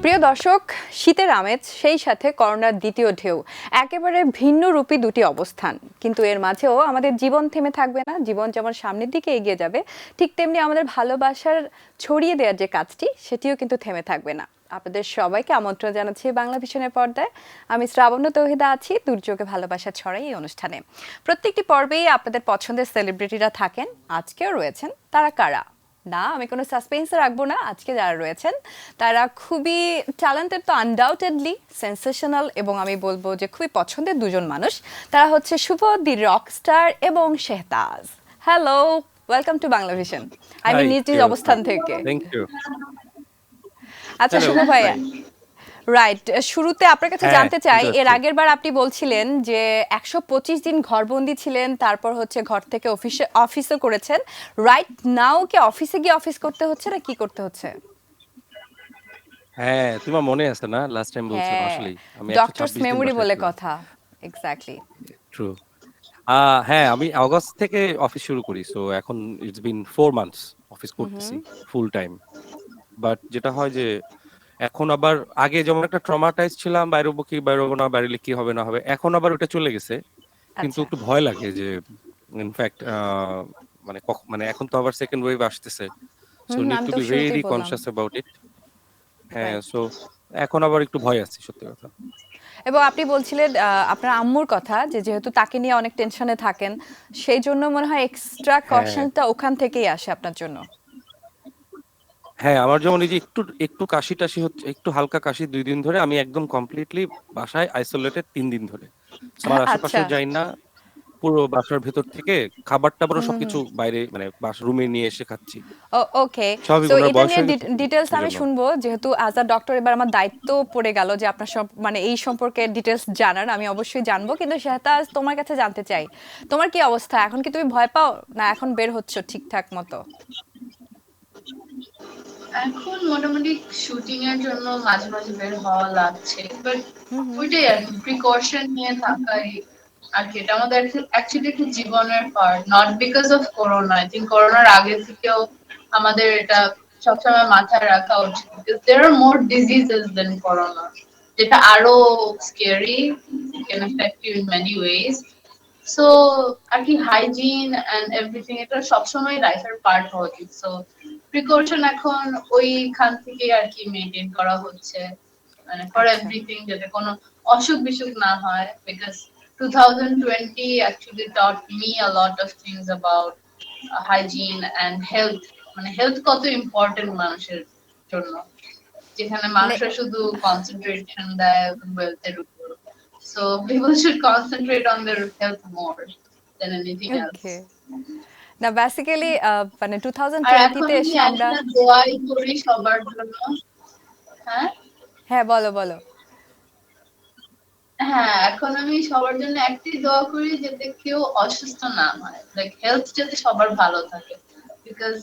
প্রিয় দর্শক, শীতের আমেজ সেই সাথে করোনার দ্বিতীয় ঢেউ, একেবারে ভিন্ন রূপী দুটি অবস্থান। কিন্তু এর মাঝেও আমাদের জীবন থেমে থাকবে না। জীবন যেমন সামনের দিকে এগিয়ে যাবে, ঠিক তেমনি আমাদের ভালোবাসার ছড়িয়ে দেওয়ার যে কাজটি, সেটিও কিন্তু থেমে থাকবে না। আপনাদের সবাইকে আমন্ত্রণ জানাচ্ছি বাংলা ভিশনের পর্দায়। আমি শ্রাবণ্য তৌহিদা আছি দুর্যোগে ভালোবাসা ছড়াই এই অনুষ্ঠানে। প্রত্যেকটি পর্বেই আপনাদের পছন্দের সেলিব্রিটিরা থাকেন, আজকেও রয়েছেন। তারা কারা? না, আমি কোনো সাসপেন্সে রাখবো না। আজকে যারা রয়েছেন তারা খুবই ট্যালেন্টেড, তো আনডাউটেডলি সেন্সেশনাল, এবং আমি বলবো যে খুবই পছন্দের দুজন মানুষ। তারা হচ্ছে শুভ দি রকস্টার এবং Shehtaj. Hello, welcome to Bangla vision. আমি Hi, নিজ নিজ you. অবস্থান থেকে। Thank you. আচ্ছা Hello. শুভ ভাইয়া, Hi. রাইট, শুরুতে আপনার কাছে হ্যাঁ, জানতে চাই, শুনতে এর পাচ্ছি। আগের বার আপনি বলছিলেন যে 125 দিন ঘরবন্দি ছিলেন, তারপর হচ্ছে ঘর থেকে অফিসও করেছেন। রাইট নাও কি অফিসে গিয়ে অফিস করতে হচ্ছে না কি করতে হচ্ছে? হ্যাঁ, তোমার মনে আছে না? লাস্ট টাইম বলছিলাম হ্যাঁ, আসলেই। আমি ডক্টরস 126 দিন মেমোরি বাসায় বলে ছিলাম। কথা। এক্স্যাক্টলি। ট্রু। হ্যাঁ, আমি অগাস্ট থেকে অফিস শুরু করি। সো এখন ইটস বিন 4 মান্থস অফিস করতেছি ফুল টাইম। বাট যেটা হয় যে এখন আবার আগে যেমন একটা ট্রমাটাইজ ছিলাম, বাইরে হবো কি, বাইরে হবো না, বাইরে কি হবে না হবে। এখন আবার ওটা চলে গেছে। কিন্তু আচ্ছা। একটু ভয় লাগে যে ইনফ্যাক্ট মানে এখন তো আবার সেকেন্ড ওয়েভ আসতেছে। সো নিড আমি টু তো বি শুরুতেই ভেরি বললাম। Conscious about it. হ্যাঁ, রাইট। সো এখন আবার একটু ভয় আছে সত্যি কথা। এবং আপনি বলছিলেন আপনার আম্মুর কথা, যে যেহেতু তাকে নিয়ে অনেক টেনশনে থাকেন, সেই জন্য মনে হয় এক্সট্রা হ্যাঁ, কশনটা ওখান থেকেই আসে আপনার জন্য। হ্যাঁ, আমার যেমন এই যে একটু কাশি-টাশি হচ্ছে, একটু হালকা কাশি ২ দিন ধরে আমি একদম কমপ্লিটলি বাসায় আইসোলেটেড ৩ দিন ধরে। আমার আচ্ছা। আশেপাশেও যাই না। পুরো বাসার ভেতর থেকে খাবার-টাবারও সবকিছু বাইরে মানে রুমে নিয়ে এসে খাচ্ছি। ওকে। স্বাভাবিক সো উনার এটা বয়স নিয়ে হয়ে গেছে তো ডিটেলস আমি এজন্য। শুনবো, যেহেতু অ্যাজ আ ডক্টর এবার আমার দায়িত্ব পড়ে গেল যে আপনার সব মানে এই সম্পর্কে ডিটেলস জানার। আমি অবশ্যই জানবো, কিন্তু শেহতাজ তোমার কাছে জানতে চাই, তোমার কি অবস্থা এখন? কি তুমি ভয় পাও, না এখন বের হচ্ছ ঠিকঠাক মতো? এখন মোটামুটি শুটিং এর জন্য মাঝে মাঝে বের হওয়া লাগছে, বাট ওইটাই আর কি, প্রিকশন নিয়ে থাকাই আর কি। এটা আমাদের অ্যাকচুয়ালি একটা জীবনের part, not because of corona. I think করোনার আগে থেকেও আমাদের এটা সবসময় মাথায় রাখা উচিত, because there are more diseases than corona, যেটা আরো scary, can affect you in many ways. So আর কি হাইজিন এন্ড এভরিথিং এটা সবসময় লাইফের পার্ট হওয়া উচিত। সো প্রিকশন এখন ওইখান থেকে আর কি মেনটেন করা হচ্ছে, মানে ফর আচ্ছা। এভরিথিং, যাতে কোনো অসুখ বিসুখ না হয়। Because 2020 actually taught me a lot of things about hygiene and health, মানে হেলথ কত ইম্পর্টেন্ট মানুষের জন্য, যেখানে মানে মানুষরা শুধু কনসেন্ট্রেশন দেয় ওয়েলথের উপর। So people should concentrate on their health more than anything else. ওকে। না বেসিক্যালি মানে আর 2020 এখন তে আমি এসে আমরা। একটা দোয়াই করি সবার জন্য। হ্যাঁ, হ্যাঁ, বলো বলো। হ্যাঁ, এখন আমি সবার জন্য একটাই দোয়া করি, যাতে কেউ অসুস্থ না হয়, লাইক হেলথ যাতে সবার ভালো থাকে। বিকজ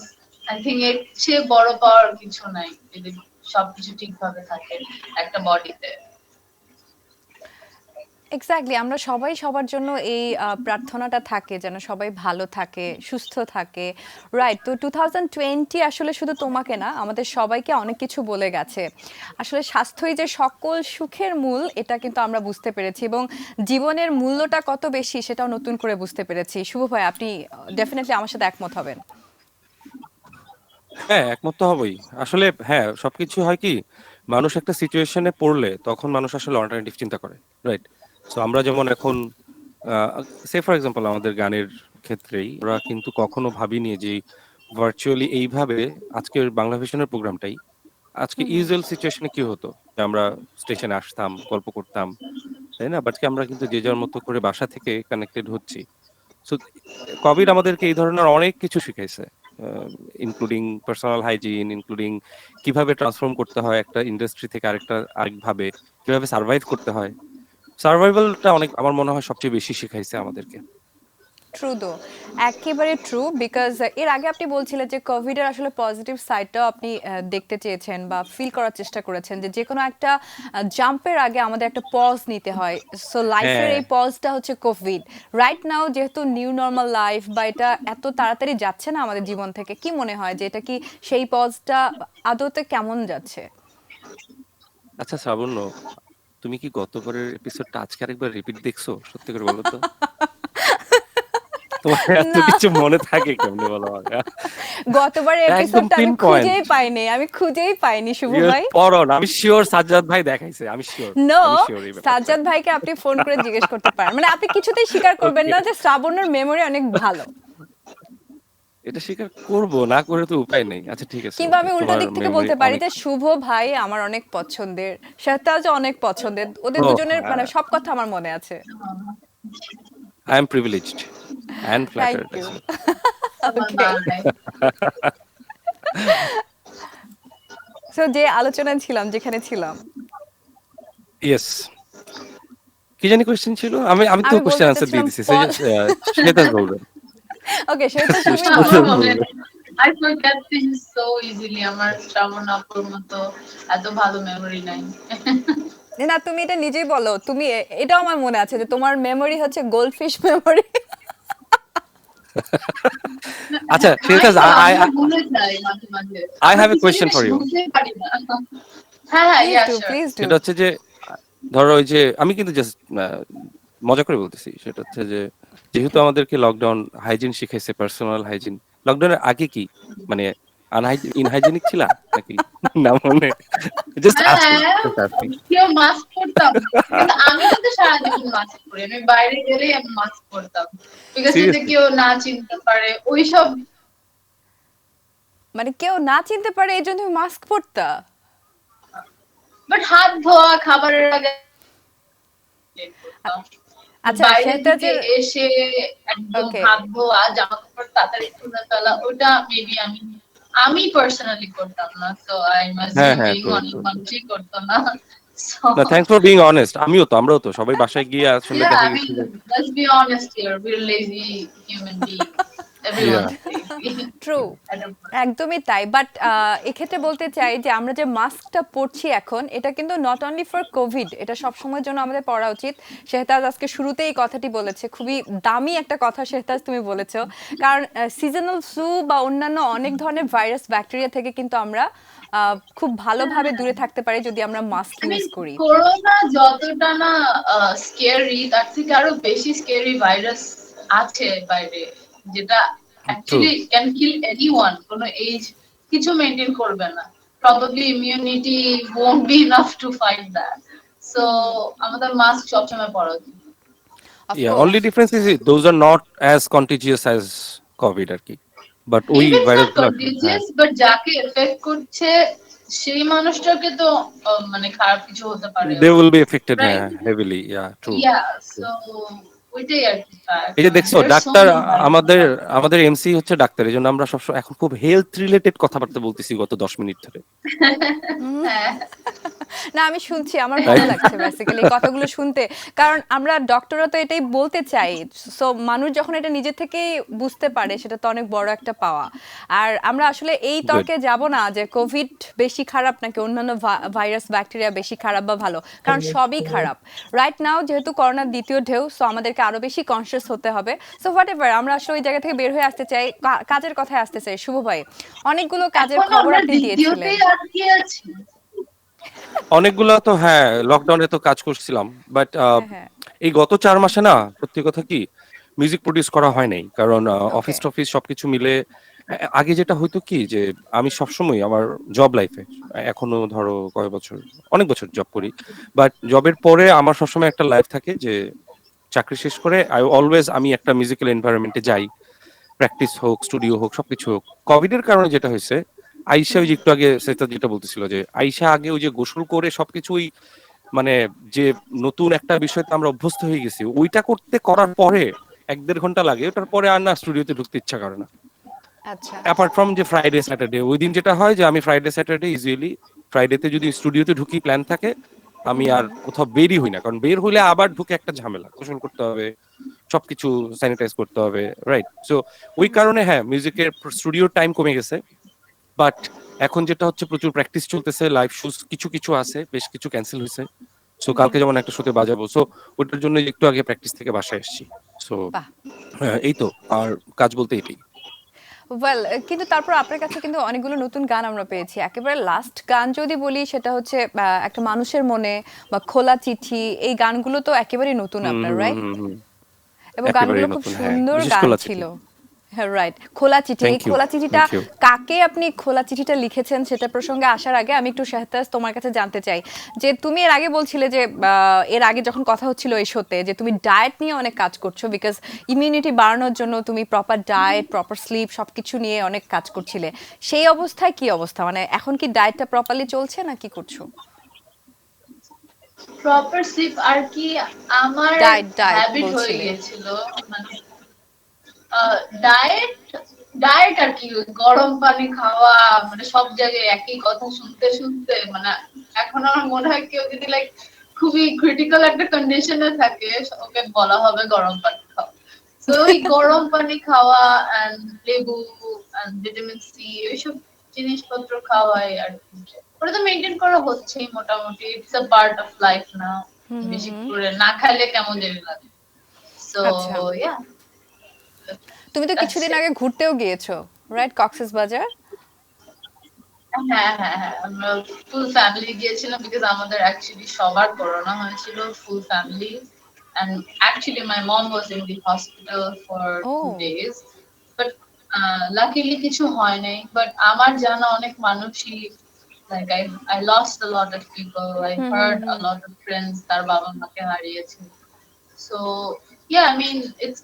আই থিঙ্ক এর চেয়ে বড় পাওয়ার কিছু নাই, যদি সবকিছু ঠিকভাবে থাকে একটা বডিতে। এক্স্যাক্টলি, আমরা সবাই সবার জন্য এই প্রার্থনাটা থাকে যেন সবাই ভালো থাকে, সুস্থ থাকে। রাইট, তো 2020 আসলে শুধু তোমাকে না, আমাদের সবাইকে অনেক কিছু বলে গেছে। আসলে স্বাস্থ্যই যে সকল সুখের মূল, এটা কিন্তু আমরা বুঝতে পেরেছি, এবং জীবনের মূল্যটা কত বেশি সেটাও নতুন করে বুঝতে পেরেছি। শুভ ভাই, আপনি ডেফিনেটলি আমার সাথে একমত হবেন। হ্যাঁ, একমত তো হবই। আসলে হ্যাঁ, সবকিছু হয় কি মানুষ একটা সিচুয়েশনে পড়লে তখন মানুষ আসলে অল্টারনেটিভ চিন্তা করে। রাইট? সো আমরা যেমন এখন আ সে ফর এক্সাম্পল আমাদের গানের ক্ষেত্রেই আমরা কিন্তু কখনো ভাবিনি যে ভার্চুয়ালি এইভাবে আজকের বাংলা ভিশনের প্রোগ্রামটাই আজকে ইউজুয়াল সিচুয়েশনে কি হতো? যে আমরা স্টেশনে আসতাম, গল্প করতাম। তাই না? বাট কি আমরা কিন্তু যে যার মতো করে বাসা থেকে কানেক্টেড হচ্ছি। সো কোভিড আমাদেরকে এই ধরনের অনেক কিছু শিখাইছে। আ ইনক্লুডিং পার্সোনাল হাইজিন, ইনক্লুডিং কিভাবে ট্রান্সফর্ম করতে হয় একটা ইন্ডাস্ট্রি থেকে আরেকভাবে, কিভাবে সারভাইভ করতে হয়। সারভাইভালটা অনেক আমার মনে হয় সবচেয়ে বেশি শিখাইছে আমাদেরকে। ট্রু তো, একেবারে ট্রু। বিকজ এর আগে আপনি বলছিলেন যে কোভিডের আসলে পজিটিভ সাইডটাও আপনি দেখতে চেয়েছেন বা ফিল করার চেষ্টা করেছেন, যে যে কোনো একটা জাম্পের আগে আমাদের একটা পজ নিতে হয়। সো লাইফের হ্যাঁ। এই পজটা হচ্ছে কোভিড। রাইট নাও যেহেতু নিউ নর্মাল লাইফ, বা এটা এত তাড়াতাড়ি যাচ্ছে না আমাদের জীবন থেকে, কি মনে হয় যে এটা কি সেই পজটা আদতে কেমন যাচ্ছে? আচ্ছা শ্রাবণ্য, তুমি কি গতবারের এপিসোডটা আজকে আরেকবার রিপিট দেখছো? সত্যি করে বলো তো। তোমার এত না, কিছু মনে থাকে কেমনে বলো আমাকে? গতবারের একদম এপিসোডটা পিন আমি পয়েন্ট। খুঁজেই পাইনি, আমি খুঁজেই পাইনি শুভ ভাই। পরন আমি শিওর সাজ্জাদ ভাই দেখাইছে, আমি শিওর, নো, আমি শিওর এই ব্যাপারটা। সাজ্জাদ ভাইকে আপনি ফোন করে জিজ্ঞেস করতে পারেন, মানে আপনি কিছুতেই স্বীকার করবেন ওকে, না যে শ্রাবণের মেমোরি অনেক ভালো। এটা স্বীকার করব, না করে তো উপায় নেই। আচ্ছা ঠিক আছে, কিংবা ওকে, আমি উল্টো তোমার দিক থেকে মেমোরি বলতে পারি অনেক। যে শুভ ভাই আমার অনেক পছন্দের, শ্বেতাজও অনেক পছন্দের, ওদের ও দুজনের মানে হ্যাঁ, সব কথা আমার মনে আছে। I am privileged and thank flattered you. As well. আমার ওকে, মা নাই। সো যে আলোচনায় ছিলাম, যেখানে ছিলাম, ইয়েস, কি জানি কোশ্চেন ছিল? আমি আমি তো আমি কোশ্চেন বলতে আনসার দিয়ে চাচ্ছিলাম দিছি। শ্বেতাজ বলবেন। ওকে শ্বেতাজ তুমি আমার বলো। শ্বেতাজ মনে বলবেন। I forget things so easily. আমার শ্রাবণ আপুর মতো এত ভালো মেমোরি নাই। না তুমি এটা নিজেই বলো, তুমি এটাও আমার মনে আছে যে তোমার মেমোরি হচ্ছে গোল্ডফিশ মেমোরি। আচ্ছা হয় শ্বেতাজ, তো আই আমিও ভুলে যাই মাঝে মাঝে। আই আমরা হ্যাভ এ কিছু কোয়েশ্চেন জিনিস ফর ইউ। বুঝতে পারি না। হ্যাঁ হ্যাঁ, please yeah do, sure. Please do. সেটা হচ্ছে যে ধরো ওই যে আমি কিন্তু জাস্ট মজা করে বলতেছি, সেটা হচ্ছে যে যেহেতু আমাদেরকে লকডাউন হাইজিন শিখাইছে, পার্সোনাল হাইজিন, লকডাউনের আগে কি মানে ইনহাইজিনিক ছিলা নাকি? না মানে জাস্ট আস্কিং, হ্যাঁ, জাস্ট আস্কিং। কেউ মাস্ক পরতাম, কিন্তু আমি কিন্তু সারা জীবন মাস্ক পরি, আমি বাইরে গেলেই আমি মাস্ক পরতাম, বিকজ যদি সিরিয়াসলি? কেউ না চিনতে পারে ওইসব। মানে কেউ না চিনতে পারে এই জন্য তুমি মাস্ক পরতা? বাট হাত ধোয়া খাবারের আগে পরতাম। আচ্ছা বাইরে থেকে শেহতাজের, এসে একদম ওকে, হাত ধোয়া, জামা কাপড় তাড়াতাড়ি খুলে ফেলা, ওটা মেবি আমি আমি পার্সোনালি করতাম না, তো আই মাস্ট হ্যাঁ বি হ্যাঁ, বিং, ট্রু অনেক ট্রু ট্রু। মানুষই করতো না। সো না, থ্যাঙ্কস ফর বিং অনেস্ট। আমরাও তো সবাই বাসায় গিয়ে আসলে yeah, দেখা I গেছে mean, যে let's be honest here, we're lazy human beings, yeah, everyone's lazy true, at a point. একদমই তাই। বাট এক্ষেত্রে বলতে চাই যে আমরা যে মাস্কটা পরছি এখন, এটা কিন্তু নট অনলি ফর কোভিড, এটা সব সময়ের জন্য আমাদের পরা উচিত। শেহতাজ আজকে শুরুতেই এই কথাটি বলেছে, খুবই দামি একটা কথা শেহতাজ তুমি বলেছো, কারণ সিজনাল ফ্লু বা অন্যান্য অনেক ধরনের ভাইরাস ব্যাকটেরিয়া থেকে কিন্তু আমরা খুব ভালোভাবে দূরে থাকতে পারি যদি আমরা মাস্ক I ইউজ mean, করি। করোনা যতটা না স্কেরি, তার থেকে আরো বেশি স্কেরি ভাইরাস আছে বাইরে, যেটা true. Actually can kill anyone, কোনো এজ কিছু মেনটেন করবে না, probably immunity won't be enough to fight that. So আমাদের মাস্ক সবসময় পরা উচিত। Yeah, only of course, difference is those are not as contagious as COVID আর কি। বাট ওই মেবি ইটস ভাইরাস নট গুলো আসলে হ্যাঁ, কন্টিজিয়াস, বাট যাকে এফেক্ট করছে সেই মানুষটাকে তো মানে খারাপ কিছু হতে পারে, they will be affected right? হ্যাঁ heavily, yeah, true. ইয়া, True. সো ওইটাই আর কি fact. এই যে দেখছো There's so doctor, many viruses আমাদের out there. আমাদের এমসি হচ্ছে ডাক্তার, এই জন্য আমরা সবসময় এখন খুব হেলথ রিলেটেড কথাবার্তা বলতেছি গত 10 মিনিট ধরে, হ্যাঁ, না আমি শুনছি, আমার ভালো রাইট? লাগছে বেসিক্যালি এই কথাগুলো শুনতে, কারণ আমরা ডক্টররা তো এটাই বলতে চাই। সো মানুষ যখন এটা নিজে থেকেই বুঝতে পারে, সেটা তো অনেক বড় একটা পাওয়া। আর আমরা আসলে এই গুড। তর্কে যাব না যে কোভিড বেশি খারাপ নাকি অন্যান্য ভাইরাস ব্যাকটেরিয়া বেশি খারাপ বা ভালো, কারণ সবই খারাপ। রাইট নাও যেহেতু করোনার দ্বিতীয় ঢেউ, সো আমাদেরকে আরো বেশি কনসিয়াস হতে হবে। সো হোয়াট এভার, আমরা আসলে ওই জায়গা থেকে বের হয়ে আসতে চাই, কাজের কথায় আসতে চাই। শুভ ভাই, অনেকগুলো কাজের এখন খবর আমরা আপনি দিয়েছিলেন। দ্বিতীয়তেই আটকে আছি। অনেকগুলো তো হ্যাঁ লকডাউনে তো কাজ করছিলাম, বাট হ্যাঁ হ্যাঁ, এই গত 4 মাসে না সত্যি কথা কি মিউজিক প্রডিউস করা হয় নাই, কারণ ওকে, অফিস টফিস সবকিছু মিলে আগে যেটা হইতো কি যে আমি সবসময় আমার জব লাইফে, এখনো ধরো কয় বছর, অনেক বছর জব করি, বাট জবের পরে আমার সবসময় একটা লাইফ থাকে যে চাকরি শেষ করে আমি একটা মিউজিক্যাল এনভায়রনমেন্টে যাই, প্র্যাকটিস হোক, স্টুডিও হোক, সবকিছু হোক। কোভিড এর কারণে যেটা হয়েছে, আইসা ওই যে একটু আগে সেটা যেটা বলতেছিল যে আইসা আগে ওই যে গোসল করে সবকিছুই মানে যে নতুন একটা বিষয়তে আমরা অভ্যস্ত হয়ে গেছি, ওইটা করার পরে 1-1.5 ঘন্টা লাগে, ওটার পরে আর না স্টুডিওতে ঢুকতে ইচ্ছা করে না। আচ্ছা, অ্যাপার্ট ফ্রম যে ফ্রাইডে স্যাটারডে, ওই দিন যেটা হয় যে আমি ফ্রাইডে স্যাটারডে ইউজুয়ালি, ফ্রাইডেতে যদি স্টুডিওতে ঢুকি প্ল্যান থাকে, আমি আর কোথাও বেরই হই না, কারণ বের হইলে আবার ঢুকে একটা ঝামেলা, গোসল করতে হবে, সবকিছু স্যানিটাইজ করতে হবে, রাইট? সো ওই কারণে হ্যাঁ মিউজিকের স্টুডিওর টাইম কমে গেছে। বাট এখন যেটা হচ্ছে প্রচুর প্র্যাকটিস চলতেছে, লাইভ শুজ কিছু কিছু আছে, বেশ কিছু ক্যান্সেল হয়েছে। সো কালকে যেমন একটা শোতে বাজাবো, সো ওটার জন্য একটু আগে প্র্যাকটিস থেকে বাসায় এসেছি। সো বাহ, এই তো, আর কাজ বলতে এটাই। ওয়েল, কিন্তু তারপর আপনার কাছে কিন্তু অনেকগুলো নতুন গান আমরা পেয়েছি। একেবারে লাস্ট গান যদি বলি সেটা হচ্ছে একটা মানুষের মনে বা খোলা চিঠি, এই গানগুলো তো একেবারেই নতুন হুম আপনার, হুম রাইট? হুম হুম এবং গানগুলো একেবারেই খুব নতুন, হ্যাঁ, সুন্দর বিশেষ গান কলা চিঠি। ছিল। হ্যাঁ, রাইট। খোলা চিঠি, এই থ্যাংক ইউ, খোলা চিঠিটা থ্যাংক ইউ। কাকে আপনি খোলা চিঠিটা লিখেছেন সেটা প্রসঙ্গে আসার আগে আমি একটু শাহতাজ তোমার কাছে জানতে চাই যে তুমি এর আগে বলছিলে যে এর আগে যখন কথা হচ্ছিল এই শোতে যে তুমি ডায়েট নিয়ে অনেক কাজ করছো, বিকজ ইমিউনিটি বাড়ানোর জন্য তুমি প্রপার ডায়েট, প্রপার স্লিপ সবকিছু নিয়ে অনেক কাজ করছিলে। সেই অবস্থায় কি অবস্থা, মানে এখন কি ডায়েটটা প্রপারলি চলছে না কি করছো? প্রপার স্লিপ আর কি, আমার ডায়েট ডায়েট হ্যাবিট হয়ে বলছিলে। গিয়েছিল, মানে ডায়েট ডায়েট আর কি, গরম পানি খাওয়া, মানে সব জায়গায় একই কথা শুনতে শুনতে, মানে এখন আমার মনে হয় কেউ যদি লাইক খুবই ক্রিটিক্যাল একটা কন্ডিশনে থাকে, ওকে বলা হবে গরম পানি খাও। তো ওই গরম পানি খাওয়া এন্ড লেবু এন্ড ভিটামিন সি এইসব জিনিসপত্র খাওয়াই আর কি। ওটা তো মেনটেন করা হচ্ছেই মোটামুটি, it's a part of life না। হুম হুম বেশি হুম। করে না খাইলে কেমন জানি লাগে। সো আচ্ছা, ইয়া, তুমি তো দ্যাটস কিছুদিন ইট। আগে ঘুরতেও গিয়েছো, রাইট, কক্সেস বাজার? হ্যাঁ হ্যাঁ হ্যাঁ, আমরা ফুল ফ্যামিলি গিয়েছিলাম, বিকজ আমাদের অ্যাকচুয়ালি সবার করোনা হয়েছিল, full family. And actually my mom was in the hospital for ও 2 days, but luckily কিছু হয় নাই, but আমার জানা অনেক মানুষই, like I lost a lot of people, I hmm hmm heard a hmm. lot of friends তার বাবা মাকে হারিয়েছে। So yeah, I mean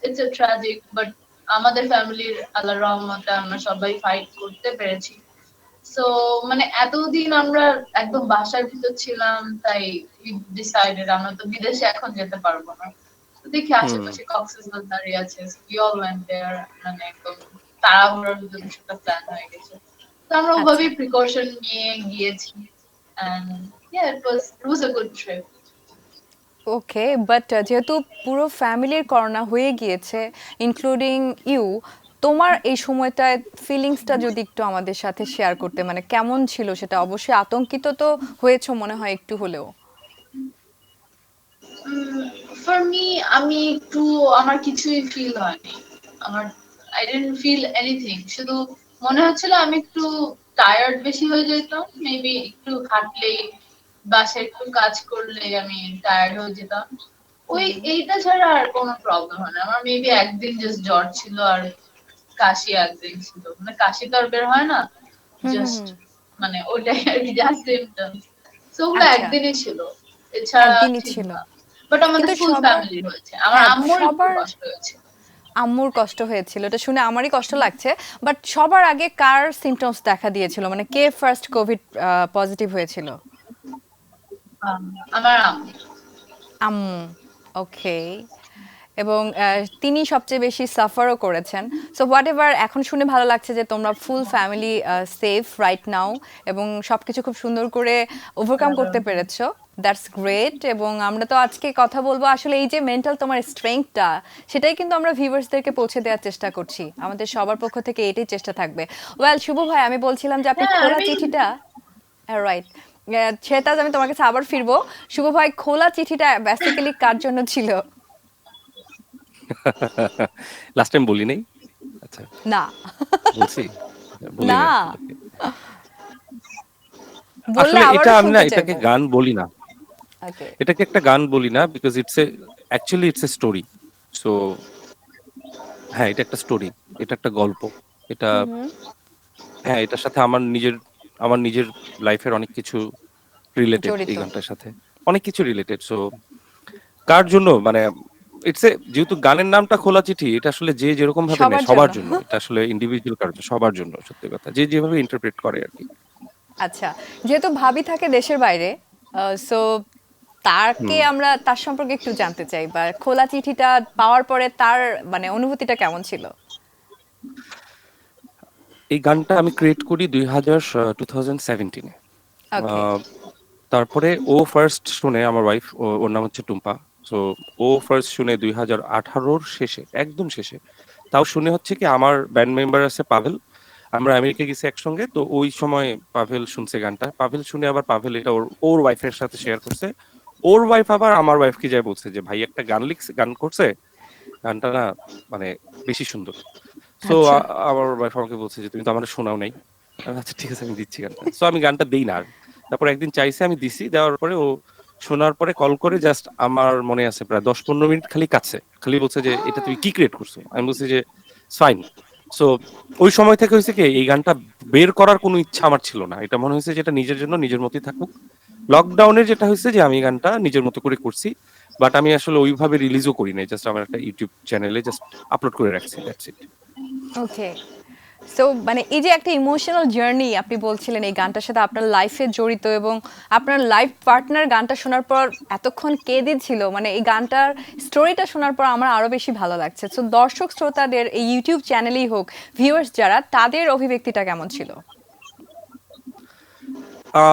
it's a tragic, but আমাদের ফ্যামিলির আল্লাহর রহমতে আমরা সবাই ফাইট করতে পেরেছি। সো মানে এতদিন আমরা একদম বাসার ভিতর ছিলাম, তাই ডিসাইডেড আমরা তো বিদেশে এখন যেতে পারবো না, তো দেখি হুম। আশেপাশে কক্সবাজারই আছে, we all went there, মানে একদম তাড়াহুড়োর ভিতর কিছু একটা প্ল্যান হয়ে গেছে, তো আমরা আচ্ছা, ওভাবেই প্রিকশন নিয়ে গিয়েছি। and yeah, it was a good trip. Okay, but যেহেতু পুরো ফ্যামিলির করোনা হয়ে গিয়েছে, ইনক্লুডিং ইউ, তোমার এই সময়টায় ফিলিংসটা যদি একটু আমাদের সাথে শেয়ার করতে, মানে কেমন ছিল সেটা? অবশ্যই আতঙ্কিত তো হয়েছো মনে হয় একটু হলেও। ফর মি, আমি একটু, আমার কিছুই ফিল হয়নি, আমার আই ডিডন্ট ফিল এনিথিং, শুধু মনে হচ্ছিল আমি একটু টায়ার্ড বেশি হয়ে যেতাম, মেবি একটু হাঁটলেই বাসায় একটু কাজ করলে আমি টায়ার্ড হয়ে যেতাম, ওই এইটা ছাড়া আর কোনো প্রবলেম হয় না আমার। মেবি একদিন জাস্ট জ্বর ছিল আর কাশি একদিন ছিল, মানে কাশি তো আর বের হয় না, হুম হুম জাস্ট হুম। মানে ওটাই আর কি, জাস্ট সিমটমস। সো ওগুলো আচ্ছা, একদিনই ছিল, এছাড়া একদিনই ছিল ছিল। না। বাট আমাদের কিন্তু ফুল সবার, ফ্যামিলি হয়েছে, আমার হ্যাঁ আম্মুর একটু সবার, কষ্ট হয়েছে। আম্মুর কষ্ট হয়েছিল এটা শুনে আমারই কষ্ট লাগছে। বাট সবার আগে কার সিমটমস দেখা দিয়েছিল, মানে কে ফার্স্ট কোভিড পজিটিভ হয়েছিল? আম, আমার আম্মু। আম্মু। ওকে। এবং তিনি সবচেয়ে বেশি সাফারও করেছেন। সো হোয়াট এভার, এখন শুনে ভালো লাগছে যে তোমরা full family safe right now এবং সবকিছু খুব সুন্দর করে ওভারকাম করতে পেরেছো। That's great. এবং আমরা তো আজকে কথা বলবো আসলে এই যে মেন্টাল তোমার স্ট্রেংথটা, সেটাই কিন্তু আমরা ভিউয়ার্সদেরকে পৌঁছে দেওয়ার চেষ্টা করছি। আমাদের সবার পক্ষ থেকে এটাই চেষ্টা থাকবে। ওয়েল শুভ ভাই, আমি বলছিলাম যে আপনি হ্যাঁ খোলা আমি চিঠিটা, রাইট, সেটা আমি তোমার কাছে আবার ফিরবো। শুভ ভাই, খোলা চিঠিটা বেসিক্যালি কার জন্য ছিল? লাস্ট টাইম বলি নাই? আচ্ছা, না। বলছি? বলি না, নাই। ওকে। বললে আসলে এটা আবারও আমি না শুনতে এটাকে চাইবো। গান বলি না। ওকে। এটাকে একটা গান বলি না, because it's a story. So হ্যাঁ, এটা একটা স্টোরি। এটা একটা গল্প। এটা হুম হুম। হ্যাঁ, এটার সাথে আমার নিজের লাইফের অনেক কিছু রিলেটেড জড়িত। এই গানটার সাথে। অনেক কিছু রিলেটেড। সো কার জন্য মানে যেহেতু গানের নামটা খোলা চিঠি, এটা আসলে যে যেরকম ভাবে নেয় সবার জন্য। সবার জন্য। এটা আসলে ইন্ডিভিজুয়াল কারো জন্য, সবার জন্য, সত্যি কথা। যে যেভাবে ইন্টারপ্রেট করে আরকি। আচ্ছা, যেহেতু ভাবি থাকে দেশের বাইরে, সো তাকে হুম। আমরা তার সম্পর্কে একটু জানতে চাই, বা খোলা চিঠিটা পাওয়ার পরে তার মানে অনুভূতিটা কেমন ছিল? এই গানটা আমি ক্রিয়েট করি 2017 এ। আ ওকে। তারপরে ও ফার্স্ট শুনে, আমার ওয়াইফ, ওর নাম হচ্ছে টুম্পা। সো ও ফার্স্ট শুনে 2018 র শেষে, একদম শেষে। তাও শুনে হচ্ছে কি আমার ব্যান্ড মেম্বার আছে পাভেল। আমরা আমেরিকা গেছি একসঙ্গে। তো ওই সময় পাভেল শুনছে গানটা। পাভেল শুনে আবার পাভেল এটা ওর ওয়াইফের সাথে শেয়ার করছে। ওর ওয়াইফ আবার আমার ওয়াইফকে যায় বলছে যে ভাই একটা গান লিখছে, গান করছে। গানটা না মানে বেশি সুন্দর। সো আচ্ছা। আমার ওয়াইফ আমাকে বলছে যে তুমি তো আমারে শোনাও নাই। আমি আচ্ছা ঠিক আছে আমি দিচ্ছি গানটা। সো আমি গানটা দেই না আর। তারপর একদিন চাইছে আমি দিছি। দেওয়ার পরে ও শোনার পরে কল করে জাস্ট আমার মনে আছে প্রায় ১০-১৫ মিনিট খালি কাটছে। খালি বলছে যে এটা তুমি কি ক্রিয়েট করছো? আমি বলছি যে ইটস ফাইন। সো ওই সময় থেকে হইছে কি এই গানটা বের করার কোনো ইচ্ছা আমার ছিল না। এটা মনে হইছে যে এটা নিজের জন্য নিজের মতোই থাকুক। লকডাউনে যেটা হইছে যে আমি গানটা নিজের মতো করে করছি। বাট আমি আসলে ওইভাবে রিলিজও করি নাই। জাস্ট আমার একটা YouTube চ্যানেলে জাস্ট আপলোড করে রাখছি। That's it. ওকে। সো মানে এই যে একটা ইমোশনাল জার্নি আপনি বলছিলেন এই গানটার সাথে আপনার লাইফে জড়িত এবং আপনার লাইফ পার্টনার গানটা শোনার পর এতক্ষণ কেঁদেছিল, মানে এই গানটার স্টোরিটা শোনার পর আমার আরো বেশি ভালো লাগছে। সো দর্শক শ্রোতাদের এই ইউটিউব চ্যানেলেই হোক, ভিউয়ার্স যারা, তাদের অভিব্যক্তিটা কেমন ছিল? আ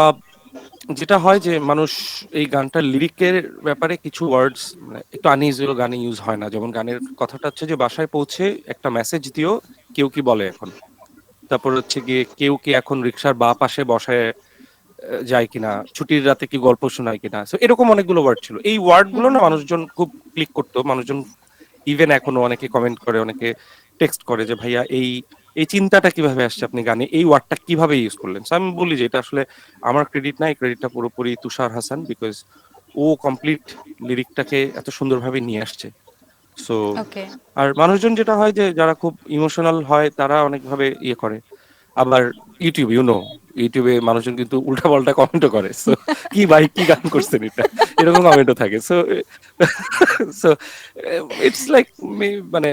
যেটা হয় যে মানুষ এই গানটার লিরিকের ব্যাপারে কিছু ওয়ার্ডস মানে একটু আনইউজুয়াল গানে ইউজ হয় না। যেমন গানের কথাটা হচ্ছে যে বাসায় পৌঁছে একটা মেসেজ দিও, কেউ কি বলে এখন? তারপর হচ্ছে গিয়ে কেউ কি এখন রিক্সার বাঁ পাশে বসায় যায় কিনা, ছুটির রাতে কি গল্প শোনায় কিনা। সো এরকম অনেকগুলো ওয়ার্ড ছিল। এই ওয়ার্ড গুলো না মানুষজন খুব ক্লিক করতো। মানুষজন ইভেন এখনো অনেকে কমেন্ট করে, অনেকে টেক্সট করে যে ভাইয়া এই চিন্তাটা কিভাবে আসছে আপনি গানে এই ওয়ার্ডটা কিভাবে ইউজ করলেন। সো আমি বলি যে এটা আসলে আমার ক্রেডিট না, এই ক্রেডিটটা পুরোপুরি তুষার হাসান বিকজ ও কমপ্লিট লিরিকটাকে এত সুন্দরভাবে নিয়ে আসছে। So okay. আর মানুষজন যেটা হয় যে যারা খুব ইমোশনাল হয় তারা অনেকভাবে ইয়ে করে। আবার ইউটিউব ইউটিউবে মানুষজন কিন্তু উল্টাপাল্টা কমেন্টও করে। সো কি ভাই কি গান করছেন এটা? এরকম কমেন্টও থাকে। সো সো ইটস লাইক মানে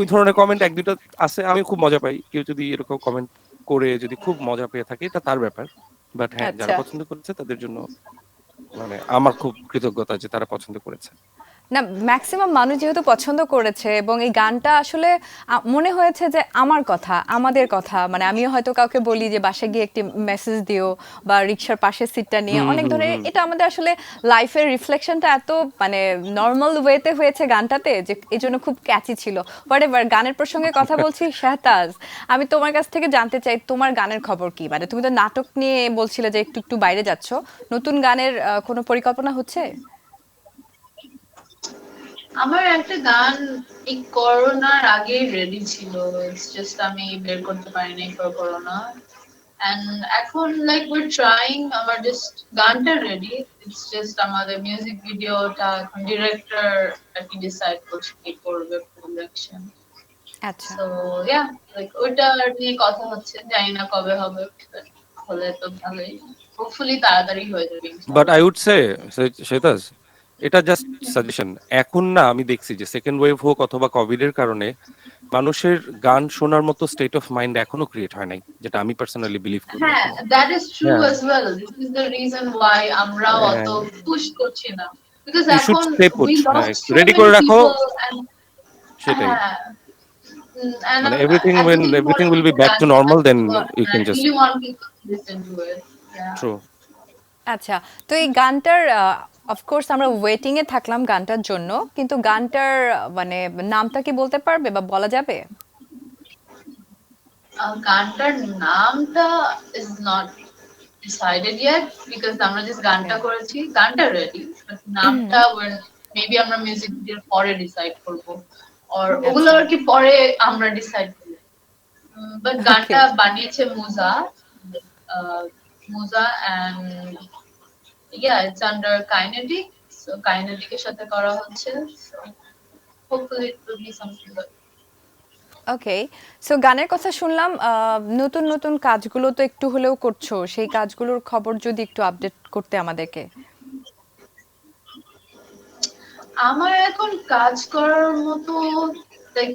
ওই ধরনের কমেন্ট ১-২ টা আছে। আমি খুব মজা পাই। কেউ যদি এরকম কমেন্ট করে যদি খুব মজা পেয়ে থাকে এটা তার ব্যাপার। বাট হ্যাঁ, যারা আচ্ছা। পছন্দ করেছে তাদের জন্য মানে আমার খুব কৃতজ্ঞতা যে তারা পছন্দ করেছে। না, ম্যাক্সিমাম মানুষ যেহেতু পছন্দ করেছে এবং এই গানটা আসলে মনে হয়েছে যে আমার কথা, আমাদের কথা, মানে আমিও হয়তো কাউকে বলি যে বাসায় গিয়ে একটি মেসেজ দিও বা রিক্সার পাশের সিটটা নিয়ে হুম, অনেক হুম, ধরনের, হুম। এটা আমাদের আসলে লাইফের রিফ্লেকশনটা এত মানে নর্মাল ওয়েতে হয়েছে গানটাতে যে এই জন্য খুব ক্যাচি ছিল। হোয়াটএভার, গানের প্রসঙ্গে কথা বলছি, শাহতাজ, আমি তোমার কাছ থেকে জানতে চাই তোমার গানের খবর কি? মানে তুমি তো নাটক নিয়ে বলছিলে যে একটু একটু বাইরে যাচ্ছ, নতুন গানের কোনো পরিকল্পনা হচ্ছে? আমার একটা গান এই করোনার আগে রেডি ছিল, ইটস জাস্ট আমি বের করতে পারিনি ফর করোনা। এন্ড এখন লাইক উই ট্রাইং, আমার জাস্ট গানটা রেডি, ইটস জাস্ট আমাদের মিউজিক ভিডিওটা এখন ডিরেক্টর আর কি ডিসাইড করছে কি করবে প্রোডাকশন। আচ্ছা। সো ইয়া, লাইক ওইটা নিয়ে কথা হচ্ছে, জানি না কবে হবে, but হলে তো ভালোই, হোপফুলি তাড়াতাড়ি হয়ে যাবে বাট ইনশাআল্লাহ। আই উড সে শ্বেতাজ এটা জাস্ট সাজেশন। এখন না আমি দেখছি যে সেকেন্ড ওয়েভ হোক অথবা কোভিড এর কারণে মানুষের গান শোনার মতো স্টেট অফ মাইন্ড এখনো ক্রিয়েট হয় নাই, যেটা আমি পার্সোনালি বিলিভ করি হ্যাঁ, এখনো। that is true হ্যাঁ, as well. This is the reason why আমরাও অত পুশ করছি না, because ইউ শুড এখন স্টে পুট। we হ্যাঁ, lost so রেডি করে many রাখো people and সেটাই। হ্যাঁ, and মানে এভরিথিং when এতদিন পরে everything will be একটা back গান to normal then শোনাচ্ছি, you and can I just really want people to listen to it. Yeah. true. আচ্ছা, তো এই গানটার অফকোর্স আমরা ওয়েটিং এ থাকলাম গানটার জন্য, কিন্তু গানটার মানে নামটা কি বলতে পারবে বা বলা যাবে? গানটার নামটা is not decided yet because আমরা just ওকে। গানটা করেছি, গানটা রেডি, বাট নামটা মেবি আমরা মিউজিক ভিডিওর পরে ডিসাইড করব, আর ওগুলো আচ্ছা। আর কি পরে আমরা ডিসাইড করব। But okay. গানটা বানিয়েছে Muza, Muza and yeah it's under Kinetic, so কাইনেটিকের সাথে করা হচ্ছে, so hopefully it will be something good. Okay. So গানের কথা শুনলাম, নতুন নতুন কাজগুলো তো একটু হলেও করছো, সেই কাজগুলোর খবর যদি একটু আপডেট করতে আমাদেরকে। আমার এখন কাজ করার মতো লাইক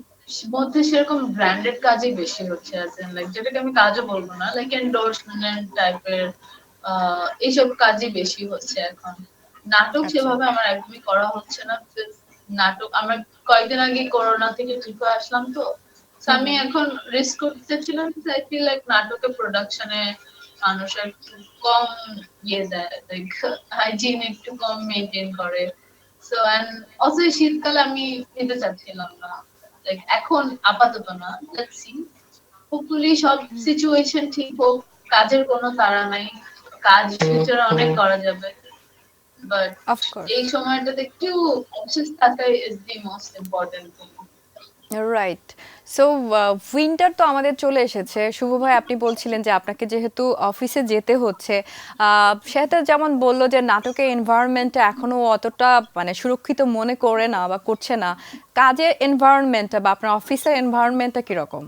মধ্যে সেরকম ব্র্যান্ডেড কাজই বেশি হচ্ছে, লাইক যেটাকে আমি কাজও বলবো না, লাইক এন্ডোর্সমেন্ট টাইপের এইসব কাজই বেশি হচ্ছে এখন। নাটক আচ্ছা। সেভাবে আমার একদমই করা হচ্ছে না, because নাটক আমার কয়েকদিন আগে করোনা থেকে ঠিক হয়ে আসলাম, তো So আমি এখন রিস্ক করতেছিলাম, আই ফিল লাইক নাটকের প্রোডাকশনে মানুষ একটু কম ইয়ে দেয়, লাইক হাইজিন একটু কম মেনটেন করে। সো এন্ড অলসো শীতকালে আমি নিতে চাচ্ছিলাম না, লাইক এখন আপাতত না, লেটস সি, হোপফুলি সব সিচুয়েশন ঠিক হোক, কাজের কোনো তাড়া নাই, কাজ ফিউচারে অনেক করা যাবে, বাট অফকোর্স। এই সময়টাতে একটু অবসেস থাকাই is the most important thing. Right. So winter তো আমাদের চলে এসেছে। শুভ ভাই, আপনি বলছিলেন যে আপনাকে যেহেতু অফিসে যেতে হচ্ছে, সেটা যেমন বললো যে নাটকের এনভায়রনমেন্টটা এখনো অতটা মানে সুরক্ষিত মনে করে না বা করছে না। কাজের এনভায়রনমেন্টটা বা আপনার অফিসের এনভায়রনমেন্টটা কিরকম?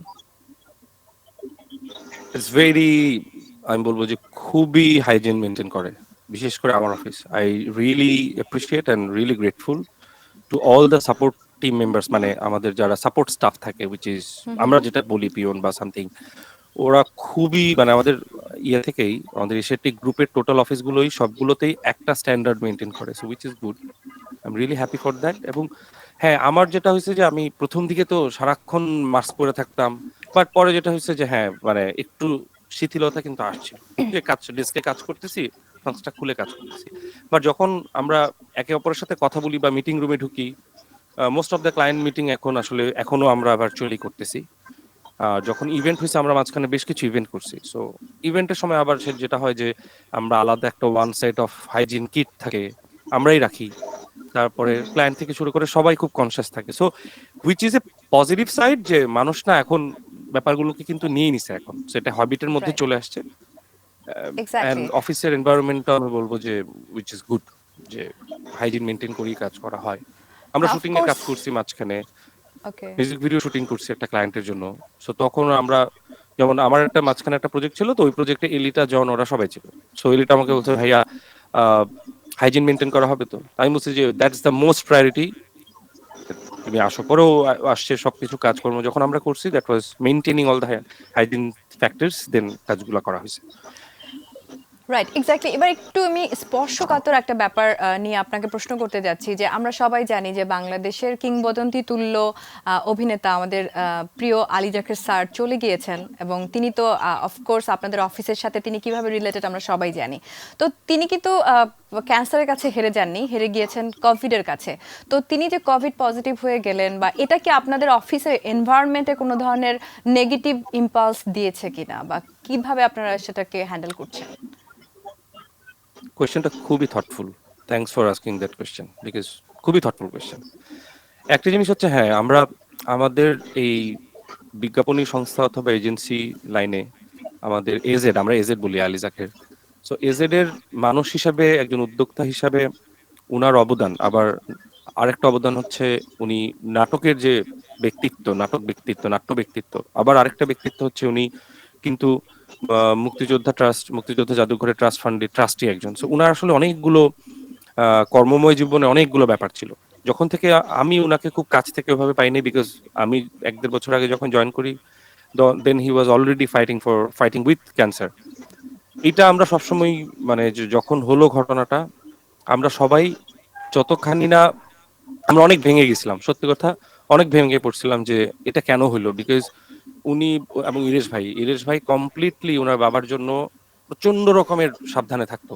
ইটস ভেরি, আমি বলবো যে খুবই হাইজিন মেনটেন করে, বিশেষ করে আমার office. I really appreciate and really grateful to all the support team members, মানে আমাদের যারা সাপোর্ট স্টাফ থাকে, উইচ ইজ আমরা যেটা বলি পিওন বা সামথিং, ওরা খুবই মানে আমাদের ইয়ে থেকেই, আমাদের এশিয়াটিক গ্রুপের টোটাল অফিসগুলোই সবগুলোতেই একটা স্ট্যান্ডার্ড মেনটেন করে, so which is good. I am really happy for that. এবং হ্যাঁ, আমার যেটা হয়েছে যে আমি প্রথম দিকে তো সারাক্ষণ মাস্ক পরে থাকতাম, বাট পরে যেটা হয়েছে যে হ্যাঁ মানে একটু শিথিলতা কিন্তু আসছিল, যে কাজ ডেস্কে কাজ করতেছি, মাস্কটা খুলে কাজ করতেছি। বাট যখন আমরা একে অপরের সাথে কথা বলি বা মিটিং রুমে ঢুকি, most of the client meeting এখন আসলে এখনো আমরা ভার্চুয়ালি করতেছি। যখন ইভেন্ট হয়েছে, আমরা মাঝখানে বেশ কিছু ইভেন্ট করছি, সো ইভেন্টের সময় আবার যেটা হয় যে আমরা আলাদা একটা one set of hygiene kit থাকে, আমরাই রাখি। তারপরে ক্লায়েন্ট থেকে শুরু করে সবাই খুব কনসিয়াস থাকে, so which is a positive side, যে মানুষ না এখন ব্যাপারগুলোকে কিন্তু নিয়ে নিছে, এখন সেটা হ্যাবিটের মধ্যে রাইট, চলে আসছে। And exactly. অফিসের এনভায়রনমেন্টটা আমি বলবো যে উইচ ইজ গুড, যে হাইজিন মেনটেন করেই কাজ করা হয়। আমরা হ্যাঁ, শুটিং এর অফকোর্স। কাজ করছি মাঝখানে, ওকে। মিউজিক ভিডিও শুটিং করছি একটা ক্লায়েন্টের জন্য। সো তখন আমরা, যেমন আমার একটা মাঝখানে একটা প্রজেক্ট ছিল, তো ওই প্রজেক্টে এলিটা জন ওরা সবাই ছিল। সো এলিটা আমাকে বলছে, ভাইয়া হাইজিন মেনটেন করা হবে তো? আমি বলছি যে দ্যাটস দ্য মোস্ট প্রায়োরিটি, তুমি আসো। পরেও আসছে সবকিছু কাজকর্ম যখন আমরা করছি, that was maintaining all the hygiene factors, then কাজগুলো করা হয়েছে। Right, exactly. এবার একটু আমি স্পর্শকাতর একটা ব্যাপার নিয়ে আপনাকে প্রশ্ন করতে যাচ্ছি, যে আমরা সবাই জানি যে বাংলাদেশের কিংবদন্তি তুল্য অভিনেতা আমাদের প্রিয় আলী যাকের স্যার চলে গিয়েছেন, এবং তিনি তো অফকোর্স আপনাদের অফিসের সাথে তিনি কিভাবে রিলেটেড আমরা সবাই জানি। তো তিনি কিন্তু ক্যান্সারের কাছে হেরে যাননি, হেরে গিয়েছেন কোভিডের কাছে। তো তিনি যে কোভিড পজিটিভ হয়ে গেলেন, বা এটা কি আপনাদের অফিসের এনভায়রনমেন্টে কোনো ধরনের নেগেটিভ ইম্পালস দিয়েছে কিনা, বা কিভাবে আপনারা সেটাকে হ্যান্ডেল করছেন? কোয়েশ্চেনটা খুবই thoughtful, thanks for asking that question, because খুবই থটফুল কোয়েশ্চেন। একটা জিনিস হচ্ছে, হ্যাঁ আমরা আমাদের এই বিজ্ঞাপনী সংস্থা অথবা এজেন্সি লাইনে আমাদের এজেড, আমরা এজেড বলি আলী যাকের। সো এজেড এর মানুষ হিসাবে, একজন উদ্যোক্তা হিসাবে উনার অবদান, আবার আরেকটা অবদান হচ্ছে উনি নাটকের যে ব্যক্তিত্ব, নাটক ব্যক্তিত্ব, নাট্য ব্যক্তিত্ব, আবার আরেকটা ব্যক্তিত্ব হচ্ছে উনি কিন্তু মুক্তিযোদ্ধা ট্রাস্ট, মুক্তিযোদ্ধা জাদুঘরের ট্রাস্ট ফান্ডের ট্রাস্টি একজন। সো উনার আসলে অনেকগুলো কর্মময় জীবনে অনেকগুলো ব্যাপার ছিল। যখন থেকে আমি উনাকে খুব কাছ থেকে ওইভাবে পাইনি, বিকজ আমি 1-1.5 বছর আগে যখন জয়েন করি, then he was already fighting with cancer. এটা আমরা সবসময় মানে যখন হলো ঘটনাটা, আমরা সবাই যতখানি না, আমরা অনেক ভেঙে গেছিলাম, সত্যি কথা অনেক ভেঙে পড়ছিলাম যে এটা কেন হলো। বিকজ উনি এবং ইরেশ ভাই কমপ্লিটলি ওনার বাবার জন্য প্রচন্ড রকমের সাবধানে থাকতো।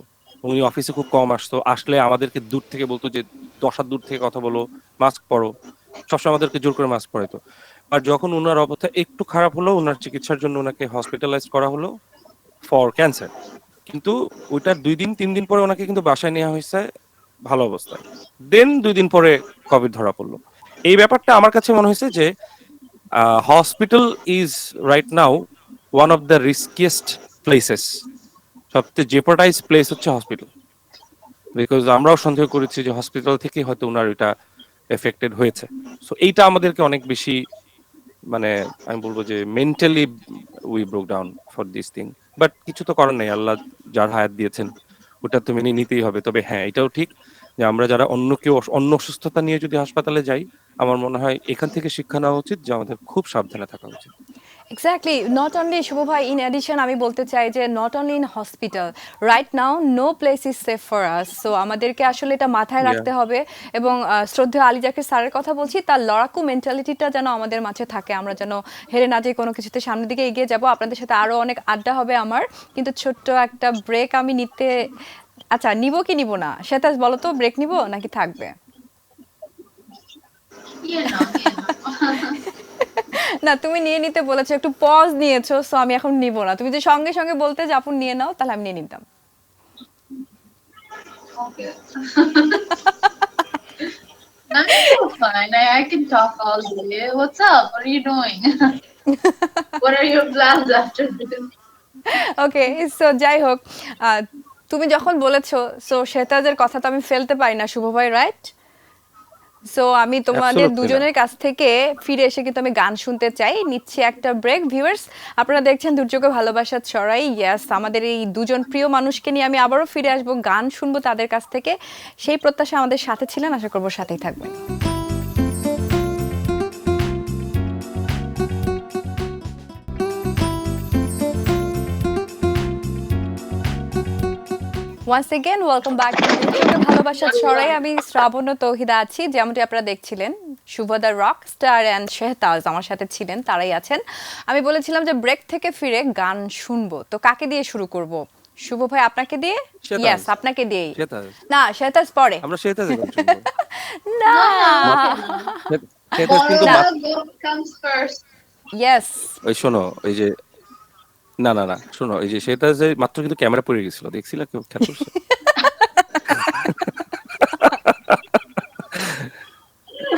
উনি অফিসে খুব কম আসতো, আসলে আমাদেরকে দূর থেকে বলতো যে 10 হাত দূর থেকে কথা বলো, মাস্ক পরো, সবসময় আমাদেরকে জোর করে মাস্ক পরাইতো। আর যখন ওনার অবস্থা একটু খারাপ হলো, ওনার চিকিৎসার জন্য ওনাকে হসপিটালাইজ করা হলো ফর ক্যান্সার, কিন্তু ওইটার 2-3 দিন পরে ওনাকে কিন্তু বাসায় নেওয়া হয়েছে ভালো অবস্থায়। দেন 2 দিন পরে কোভিড ধরা পড়লো। এই ব্যাপারটা আমার কাছে মনে হয়েছে যে hospital is right now one of the riskiest places, সবচেয়ে জেপার্টাইজ প্লেস হচ্ছে হসপিটাল। বিকজ আমরাও সন্দেহ করেছি যে হসপিটাল থেকে হয়তো ওনার এটা এফেক্টেড হয়েছে। সো এইটা আমাদেরকে অনেক বেশি, মানে আমি বলবো যে mentally we broke down for this thing. But কিছু তো করার নেই, আল্লাহ যার হায়াত দিয়েছেন ওটা তো মেনে নিতেই হবে। তবে হ্যাঁ, এটাও ঠিক যে আমরা যারা অন্য কেউ অন্য অসুস্থতা নিয়ে যদি হাসপাতালে যাই, আমার মনে হয় এখান থেকে শিক্ষা নেওয়া উচিত যে আমাদের খুব সাবধানে থাকা উচিত। এক্স্যাক্টলি, নট অনলি শুভ ভাই, ইন অ্যাডিশন আমি বলতে চাই যে not only in hospital, right now no place is safe for us. So আমাদেরকে আসলে এটা মাথায় ইয়া, রাখতে হবে। এবং শ্রদ্ধেয় আলী জাকির স্যারের কথা বলছি, তার লড়াকু মেন্টালিটিটা যেন আমাদের মাঝে থাকে, আমরা যেন হেরে না যাই, কোনো কিছুতে সামনের দিকে এগিয়ে যাব। আপনাদের সাথে আরো অনেক আড্ডা হবে আমার, কিন্তু ছোট্ট একটা ব্রেক আমি নিতে, আচ্ছা নিব কি নিব না সেটা বলো তো, ব্রেক নিব নাকি থাকবে? নিয়ে নাও। না, তুমি নিয়ে নিতে বলেছো, একটু পজ নিয়েছো, সো আমি এখন নিব না। তুমি যে সঙ্গে সঙ্গে বলতে যে আপু নিয়ে নাও, তাহলে আমি নিয়ে নিতাম। ওকে। I'm so fine. I can talk all day. What's up? What are you doing? What are your plans after this? Okay, so যাই হোক, আহ, তুমি যখন বলেছো, সো শেতাজের কথা তো আমি ফেলতে পারি না শুভ ভাই, রাইট? সো আমি তোমাদের অ্যাবসলিউটলি না। দুজনের কাছ থেকে ফিরে এসে কিন্তু আমি গান শুনতে চাই। নিচ্ছি একটা ব্রেক। ভিউয়ার্স, আপনারা দেখছেন দুর্যোগে ভালোবাসার ছড়াই। ইয়েস, আমাদের এই দুজন প্রিয় মানুষকে নিয়ে আমি আবারও ফিরে আসবো, গান শুনবো তাদের কাছ থেকে। সেই প্রত্যাশা আমাদের সাথে ছিলেন, আশা করবো সাথেই থাকবেন। Once again welcome back to ভালোবাসার ছড়াই। আমি শ্রাবণ ও তৌহিদা আছি, যেমনটি আপনারা দেখছিলেন। শুভদা রক স্টার অ্যান্ড শেহতাজ আমার সাথে ছিলেন, তারাই আছেন। আমি বলেছিলাম যে ব্রেক থেকে ফিরে গান শুনবো, তো কাকে দিয়ে শুরু করব? শুভ ভাই আপনাকে দিয়ে? শেহতাজ। ইয়েস, আপনাকে দিয়েই। শেহতাজ। না, শেহতাজ পরে। আমরা শেহতাজের গান শুনবো। না, শেহতাজ কিন্তু Moral comes first. ইয়েস, ওই শোনো, ওই যে না না না শোনো, এই যে শেহতাজ মাত্র কিন্তু ক্যামেরা পড়ে গেছিল, দেখছিলা কেউ খেয়াল করছো?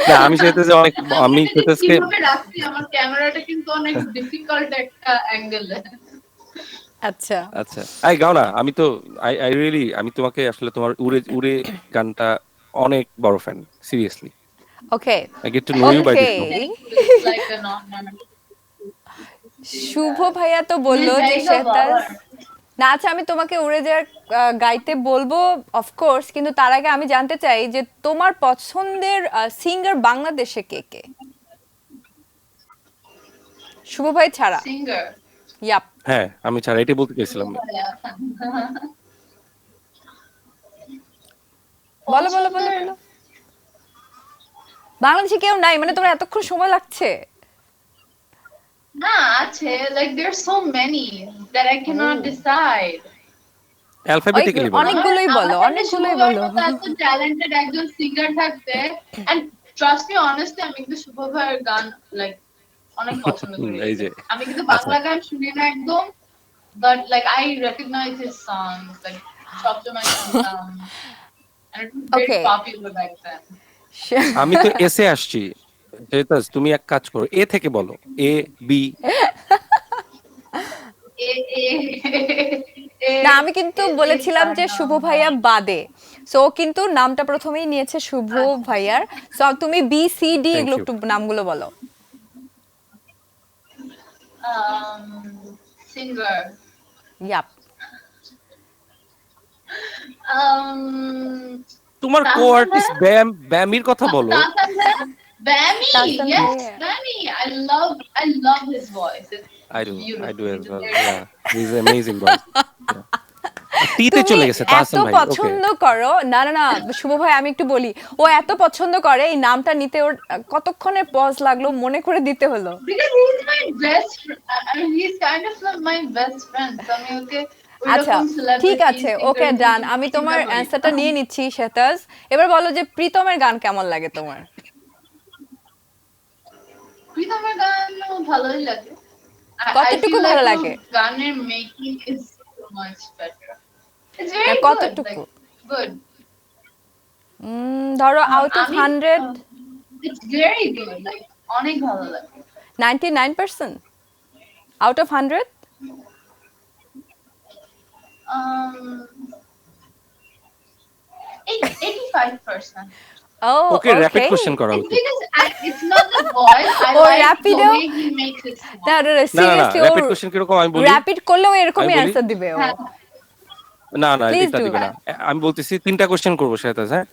না আমি শেহতাজে অনেক, আমি এটা শেহতাজকে কিভাবে রাখছি, আমার ক্যামেরাটা কিন্তু অনেক ডিফিকাল্ট একটা অ্যাঙ্গেল। আচ্ছা, আচ্ছা আই গাও না, আমি তো আই আই রিয়েলি, আমি তোমাকে আসলে তোমার উড়ে উড়ে গানটা অনেক বড় fan, seriously. Okay I get to know you bye okay. This song. Like an honor. Shuvo ভাইয়া তো বললো যে শেহতাজ না। আচ্ছা, আমি তোমাকে উড়ে যাওয়ার গাইতে বলবো অফকোর্স, কিন্তু তার আগে আমি জানতে চাই যে তোমার পছন্দের সিঙ্গার বাংলাদেশে কে কে, শুভ ভাই ছাড়া? Singer. ইয়াপ, হ্যাঁ আমি ছাড়া এটাই বলতে চাইছিলাম। বলো বলো বলো বলো। বাংলাদেশে কেউ নাই মানে তোমার এতক্ষণ সময় লাগছে? না আছে, like there's so many that I cannot decide. Alphabetically বলো। অনেকগুলোই বলো, আমার অনেকগুলোই শুভর বলো। মতো এত ট্যালেন্টেড একজন সিঙ্গার থাকতে, and trust me honestly, আমি কিন্তু শুভ ভাইয়ের গান like অনেক পছন্দ করি। এই যে আমি কিন্তু আচ্ছা বাংলা গান শুনি না একদম, but like I recognize his songs, like সবসময় শুনতাম, and it was very Okay. popular back then. আমি তো এসে আসছি। শেহতাজ তুমি এক কাজ করো, এ থেকে বলো, এ বি। এ এ এ না, আমি কিন্তু বলেছিলাম যে শুভ ভাইয়া বাদে, সো কিন্তু নামটা প্রথমেই নিয়েছে শুভ ভাইয়ার। সো তুমি বি সি ডি থ্যাংক এগুলো ইউ। একটু নামগুলো বলো। singer. ইয়াপ, তোমার কো আর্টিস্ট ব্যাম, ব্যামির কথা বলো। Bammy, Tanzan yes, Bhaiya. Bammy. I love his voice. It's I beautiful. do as well. Very- Yeah, he's amazing voice. টিতে তুমি চলে গেছে এত তাহসান ভাই। ওকে পছন্দ করো, না না না শুভ ভাই আমি একটু বলি, ও এত পছন্দ করে এই নামটা নিতে ওর কতক্ষণের পজ লাগলো, মনে করে দিতে হলো। Because he's my best friend. I mean, he's kind of like my best friend. So আমি ওকে আচ্ছা ওইরকম celebrity ঠিক আছে, ওকে singer ডান, হিসেবে আমি তোমার চিন্তা করি। অ্যান্সারটা নিয়ে নিচ্ছি শেহতাজ। এবার বলো যে প্রীতমের গান কেমন লাগে তোমার? প্রীতমের গানও ভালোই লাগে। I কতটুকু feel ভালো like লাগে? ওর গানের making is so much better. It's very হ্যাঁ, good. কতটুকু? Like, good. ধরো আউট অফ আমি 100 it's very good. Like অনেক ভালো লাগে। 99% out of 100? Um, 85%. Oh okay rapid question করা It's উচিত। because it's not the voice. I Or like the rapido? way he makes it sound. না না না সিরিয়াসলি ও র‍্যাপিড কোশ্চেন কিরকম আমি বলি। র‍্যাপিড করলেও এরকমই আমি বলি? অ্যান্সার দিবে ও। হ্যাঁ, না না Please এটা do. দিবে না। আমি বলতেছি তিনটা কোশ্চেন করব শেহতাজ, হ্যাঁ?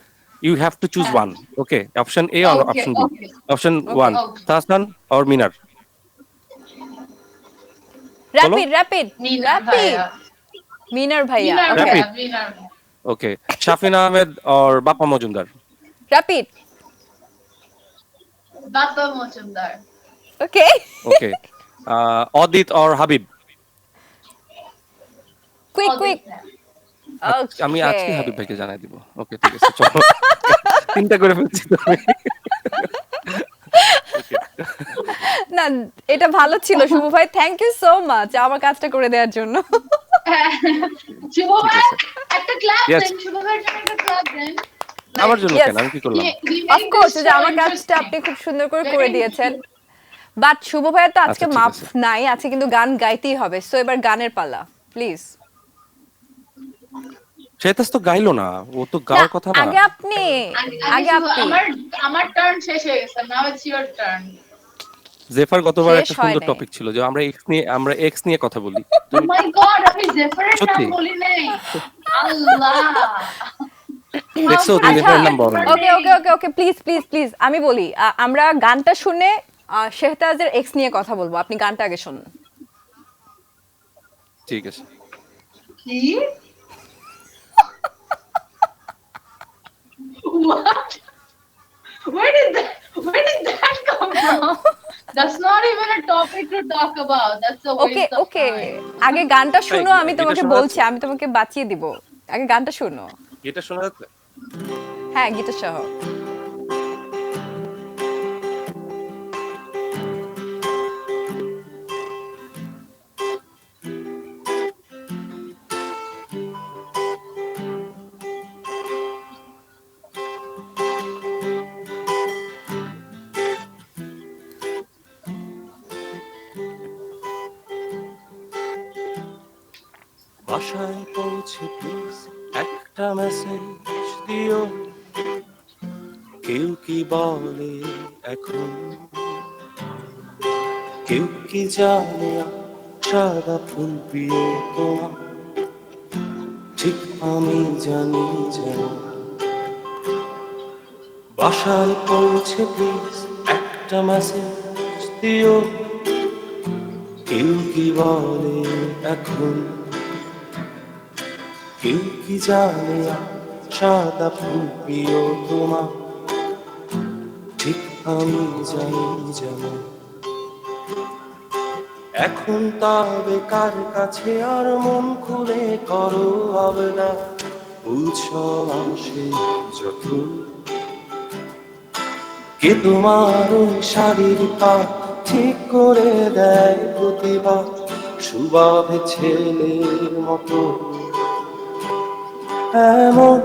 You have to choose one. Okay, option A or Okay, option B. okay. Option Okay. 1 Tahsan or Minar. Rapid Meena Bhaiya. Minar ভাইয়া। Meena okay, Rapid. Bhaiya, Meena Bhaiya. Okay, Shafin Ahmed or Bappa Majumdar. Rapid. Bappa Mojumdar. Okay, okay, Adit or Habib. Quick All quick. this time. আমি আজকে হাবিব ভাইকে জানাই দিব। ওকে ঠিক আছে চলো। তিনটা করে ফেলছি তো আমি। না এটা ভালো ছিল শুভ ভাই, থ্যাংক ইউ সো মাচ আমার কাজটা করে দেওয়ার জন্য। শুভ ভাই, একটা ক্লাপ Yes. দেন, শুভ ভাইয়ের জন্য একটা ক্লাপ দেন। আমার জন্য ইয়েস, কেন, আমি কি করলাম? he made অফকোর্স, this যে show আমার কাজটা interesting. আপনি খুব সুন্দর করে Very করে দিয়েছেন। interesting. বাট শুভ ভাইয়ের তো আজকে আচ্ছা ঠিক মাপ আছে, নাই, আছে কিন্তু গান গাইতেই হবে। সো এবার গানের পালা, প্লিজ। সেতাস তো গাইলো না, ও তো না, গাওয়ার কথা না। আগে আপনি, আগে আগে শুভ, আপনি। আমার টার্ন শেষ হয়ে গেছে, নাও ইটস ইওর টার্ন। জেফার গতবার শেষ একটা হয় সুন্দর নাই। টপিক ছিল যে আমরা এক্স নিয়ে কথা বলি, ও তুমি মাই গড, আমি জেফারের নাম সত্যি বলি নাই। আল্লাহ, হাউ দেখছো, কুড তুমি আই আচ্ছা, জেফারের নাম ফরগেট বলো ইওর না। Okay okay name? Okay okay, please please please, আমি বলি, আমরা গানটা শুনে শেহতাজের এক্স নিয়ে কথা বলবো। আপনি গানটা আগে শুনুন। ঠিক আছে, কি? What? Where did that come from? That's not even a topic to talk about. That's a okay waste of okay, time. আগে গানটা তাই শুনো, আমি গিটার তোমাকে শোনা বলছি, যাচ্ছে? আমি তোমাকে বাঁচিয়ে দিব। আগে গানটা শুনো। গিটার শোনা যাচ্ছে? হ্যাঁ, গীত সহ। বাসায় পৌঁছে প্লিজ একটা মেসেজ দিও, কেউ কি বলে এখন, কেউ কি জানে সাদা ফুল প্রিয় তোমার, ঠিক আমি জানি যেন। বাসায় পৌঁছে প্লিজ একটা মেসেজ দিও, কেউ কি বলে এখন, কেউ কি জানে সাদা ফুল প্রিয় তোমার, ঠিক আমি জানি যেমন। এখন তবে কার কাছে আর মন খুলে করো আবেদন, উৎসব আসে যত, কে তোমার ওই শাড়ির পা ঠিক করে দেয় প্রতিবার, সুবাদে ছেলের মতো। এমন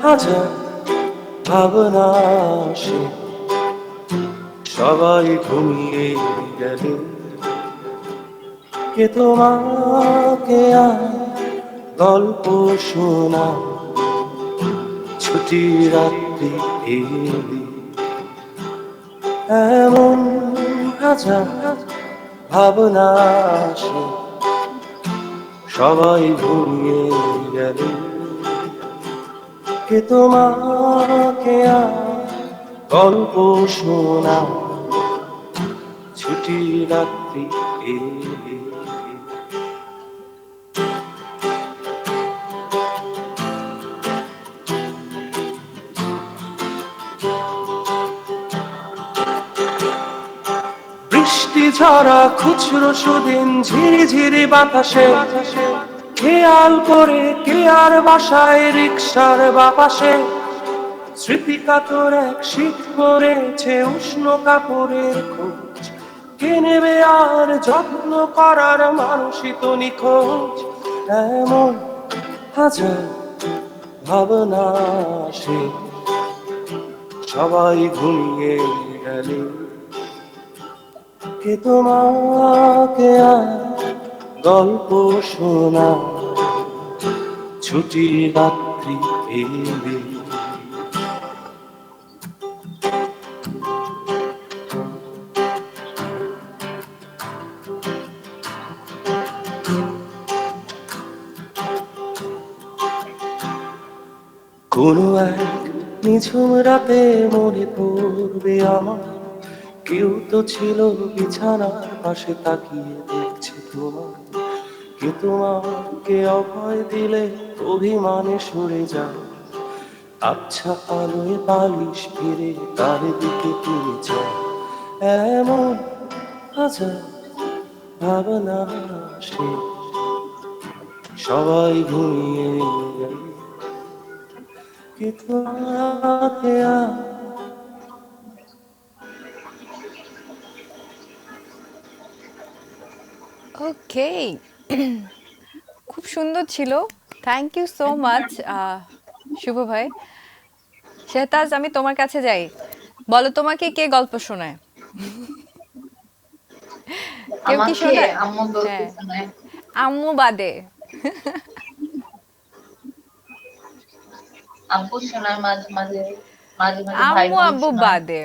হাজার ভাবনা আসে, সবাই ঘুমিয়ে গেলে, কে তোমাকে আর গল্প শোনা, ছুটি রাত্রি এলে। এমন হাজার ভাবনা আসে, সবাই ঘুমিয়ে গেলে, কে তোমাকে আর গল্প শোনা, ছুটি রাত্রি এলে। বৃষ্টি ঝরা খুচরো সুদিন ঝিরিঝিরি বাতাসে, খেয়াল করে কে আর বাসায় রিক্সার বাপাশে, স্মৃতি কাতর এক শীত পড়েছে উষ্ণ কাপড়ের খোঁজ, কে নেবে আর যত্ন করার মানুষই তো নিখোঁজ। এমন হাজার ভাবনা আসে, সবাই ঘুমিয়ে গেলে, কে তোমাকে আর গল্প শোনা, ছুটি রাত্রি এলে। কোনো এক নিঝুম রাতে মনে পড়বে আমার, কেউ তো ছিল বিছানার পাশে তাকিয়ে দেখছে তোমার, কে তোমাকে অভয় দিলে অভিমানে সরে যায়, আচ্ছা আলোয় বালিশ ফিরে তার দিকে তুলে যায়। এমন হাজার ভাবনা আসে, সবাই ঘুমিয়ে গেলে, কে তোমাকে আর ওকে, খুব সুন্দর ছিল। থ্যাংক ইউ সো মাচ শুভ ভাই। শেহতাজ, আমি তোমার কাছে যাই। বলো, তোমাকে কে গল্প শোনায়? কেউ কি আমাকে শোনায়? আম্মু গল্প হ্যাঁ, শোনায়। আম্মু বাদে। আব্বু শোনায় মাঝে মাঝে, মাঝে মাঝে ভাই আম্মু বোন আব্বু শোনায়। বাদে।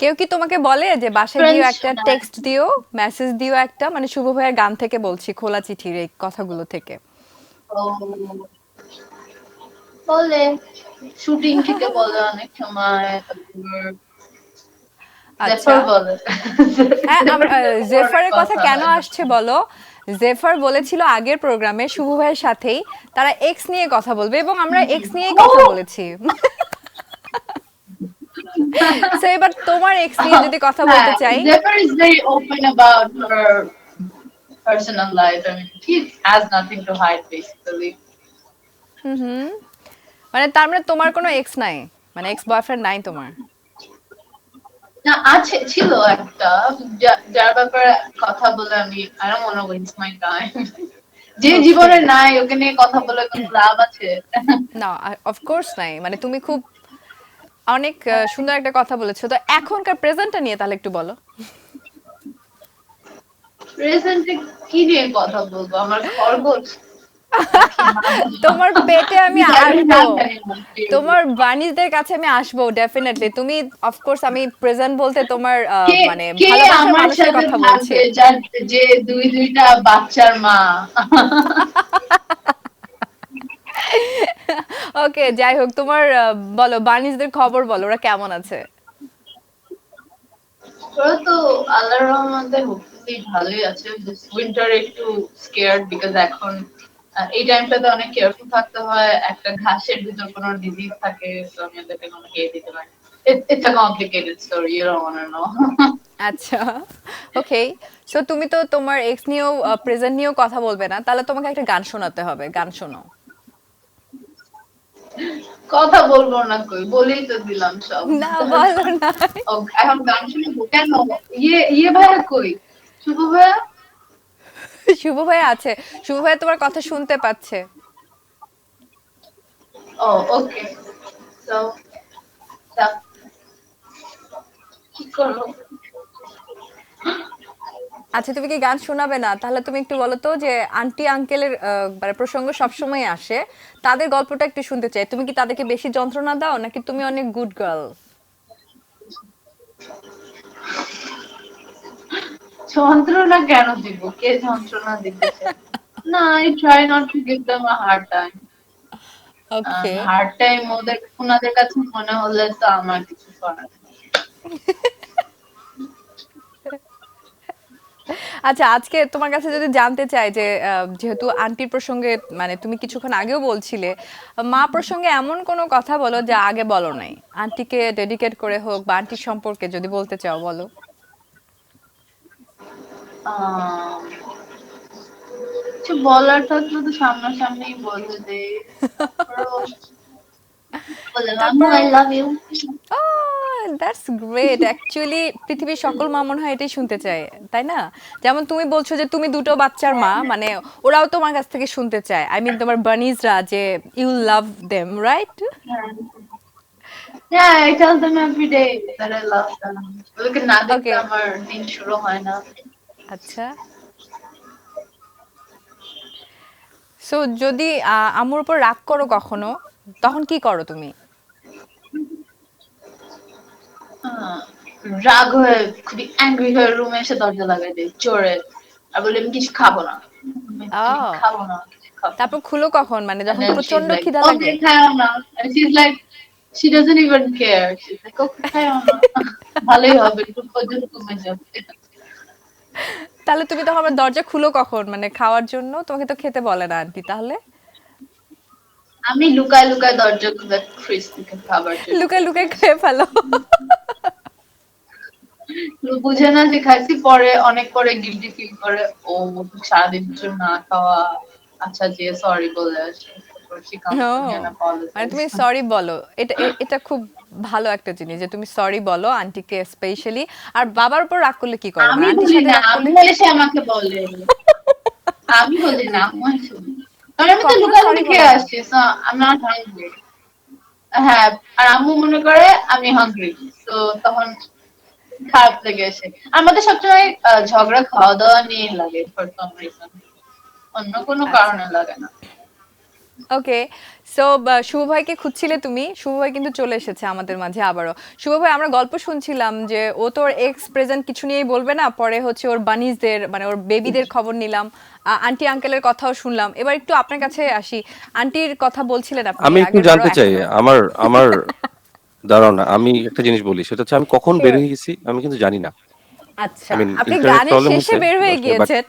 কেউ কি তোমাকে বলে যে বাসায় গিয়ে ফ্রেন্ডস একটা শোনায়। টেক্সট দিও, মেসেজ দিও একটা, মানে শুভ ভাইয়ের গান থেকে বলছি, খোলা চিঠির এই কথাগুলো থেকে? ও বলে, শুটিং থেকে বলে অনেক সময়, তারপর আচ্ছা। জেফার বলে। হ্যাঁ, জেফার সাথে খুব অনেক জেফারের কথা কথা কেন হয় আসছে মাঝে বলো? জেফার বলেছিল আগের প্রোগ্রামে শুভ ভাইয়ের সাথেই তারা এক্স নিয়ে কথা বলবে, এবং আমরা এক্স নিয়েই কথা বলেছি। সো এবার তোমার এক্স নিয়ে যদি কথা বলতে হ্যাঁ, চাই। Zephyr is very open about her personal life. I mean, he has nothing to hide basically. হুম হুম। মানে তার মানে তোমার কোনো এক্স নাই, মানে এক্স বয়ফ্রেন্ড নাই তোমার? না, আছে, ছিল একটা, যার ব্যাপারে কথা বলে আমি I don't want to waste my time. যে ওকে। জীবনে নাই ওকে নিয়ে কথা বলে কোনো লাভ আছে? না, অফকোর্স নাই, মানে তুমি খুব অনেক সুন্দর একটা কথা বলেছো। তো এখনকার প্রেজেন্টটা নিয়ে তাহলে একটু বলো। প্রেজেন্টে কি নিয়ে কথা বলবো? আমার খরগোশ নাকি হাঁস? তোমার পেটে আমি জানি না, আসবো, জানি না, তোমার বাণীদের কাছে আমি আসবো ডেফিনেটলি। তুমি, অফকোর্স, আমি প্রেজেন্ট বলতে তোমার কে মানে কে ভালোবাসার আমার মানুষের সাথে কথা বলছি। থাকবে যে দুইটা বাচ্চার মা? ওকে, যাই হোক, তোমার বলো, বাণীদের খবর বলো, ওরা কেমন আছে? ওরা তো আল্লাহর রহমতে হোপফুলি ভালোই আছে। উইন্টার একটু স্কেয়ার্ড বিকজ এখন এই টাইমটাতে অনেক কেয়ারফুল থাকতে হয়। একটা ঘাসের ভিতর কোনো ডিজিজ থাকে, তো আমি ওদেরকে কোনো খেয়ে দিতে পারি। It's a complicated story, you don't want to know. আচ্ছা, ওকে। সো তুমি তো তোমার এক্স নিয়েও প্রেজেন্ট নিয়েও কথা বলবে না, তাহলে তোমাকে একটা গান শোনাতে হবে, গান শোনাও। কথা বলবো না কই, বলেই তো দিলাম সব। না, বলো না। ও, এখন গান শুনবো কেন? ইয়ে ভাইয়া কই? শুভ ভাইয়া? শুভ ভাই আছে, শুভ ভাই তোমার কথা শুনতে পাচ্ছে। ও, ওকে। তো কি করবো? আচ্ছা, তুমি কি গান শোনাবে না? তাহলে তুমি একটু বলো তো, যে আন্টি আঙ্কেলের মানে প্রসঙ্গ সবসময় আসে, তাদের গল্পটা একটু শুনতে চাই। তুমি কি তাদেরকে বেশি যন্ত্রণা দাও, নাকি তুমি অনেক গুড গার্ল? যন্ত্রণা কেন দিব? কে যন্ত্রণা দিতেছে? না, I try not to give them a hard time. Okay. Hard time ওনাদের কাছে মনে হলে তো আমার কিছু করার নেই। আচ্ছা, আজকে তোমার কাছে যদি জানতে চাই যে যেহেতু আন্টির প্রসঙ্গে, মানে তুমি কিছুক্ষণ আগেও বলছিলে, মা প্রসঙ্গে এমন কোনো কথা বলো যা আগে বলো নাই, আন্টিকে ডেডিকেট করে হোক বা আন্টির সম্পর্কে যদি বলতে চাও, বলো। আহ, কিছু বলার থাকলে তো সামনাসামনি বলে দে। তারপরেও বলে, আম্মু তারপর, I love you. That's great. Actually পৃথিবীর সকল মা মনে হয় এটাই শুনতে চায়, তাই না? যেমন তুমি বলছো যে তুমি দুটো বাচ্চার মা, মানে ওরাও তোমার কাছ থেকে শুনতে চায়, আই মিন তোমার বানিজরা, যে you love them, right? Yeah, I tell them every day that I love them. ওদেরকে না দেখলে ওকে। আমার দিন শুরু হয় না। আচ্ছা, সো যদি আম্মুর উপর রাগ করো কখনো, তখন কি করো তুমি? আহ, রাগ হয়ে খুবই অ্যাংরি হয়ে রুমে এসে দরজা লাগাই দেয় জোরে, আর বলে আমি কিছু খাবো না, আমি ও, খাবো না, কিছু খাবো না। তারপর খুলো কখন, মানে And যখন then she's প্রচন্ড like, খিদা লাগে? okay, খাও না। And she's like, she doesn't even care. She's like, okay, খাও না। ভালোই হবে, একটু পর্যন্ত কমে যাবে। তাহলে তুমি তখন আমার দরজা খুলো কখন, মানে খাওয়ার জন্য? তোমাকে তো খেতে বলে না আন্টি, তাহলে? আমি লুকায় লুকায় দরজা খুলে ফ্রিজ থেকে খাবার জন্য লুকায় বের লুকায় করে আসি। খেয়ে ফেলো? বুঝে না যে খাইছি, পরে অনেক পরে গিল্টি ফিল করে। ও, সারাদিন কিছু না খাওয়া। আচ্ছা, যে সরি বলে আসে। তারপর she comes ও, to me and মানে apologizes. তুমি সরি বলো, এটা এটা খুব ভালো একটা জিনিস যে তুমি সরি বলো আন্টিকে স্পেশালি। আর বাবার উপর রাগ করলে কি করো, মানে আমি আন্টির বলি সাথে না, রাগ করলে? আম্মু এসে আমাকে বলে। আমি বলি না, আম্মু এসে বলে। কারণ আমি তো কখনো লুকায় সরি খেয়ে বলে না। আসছি, so I'm not hungry. হ্যাঁ, আর আম্মু মনে করে আমি হাংরি, তো তখন খারাপ লেগে আসে। আমাদের সবসময় ঝগড়া খাওয়া দাওয়া নিয়ে লাগে ফর সাম রিজন, অন্য কোনো আচ্ছা, কারণে লাগে না। ওকে। সো শুভ ভাইকে খুঁজছিলে তুমি, শুভ ভাই কিন্তু চলে এসেছে আমাদের মাঝে আবারও। শুভ ভাই, আমরা গল্প শুনছিলাম যে ও তো ওর এক্স প্রেজেন্ট কিছু নিয়েই বলবে না, পরে হচ্ছে ওর বানিজদের মানে ওর বেবিদের খবর নিলাম, আন্টি আঙ্কেলের কথাও শুনলাম। এবার একটু আপনার কাছে আসি, আন্টির কথা বলছিলেন আপনি আমি একটু আগের বারও জানতে চাই, এখনো। আমার আমার দাঁড়াও না, আমি একটা জিনিস বলি, সেটা হচ্ছে আমি কখন বের শিওর। হয়ে গেছি আমি কিন্তু জানি না। আই আচ্ছা, মিন আপনি ইন্টারনেট গানের প্রবলেম শেষে হয়েছে বের হয়ে আসলে, বাট গিয়েছেন,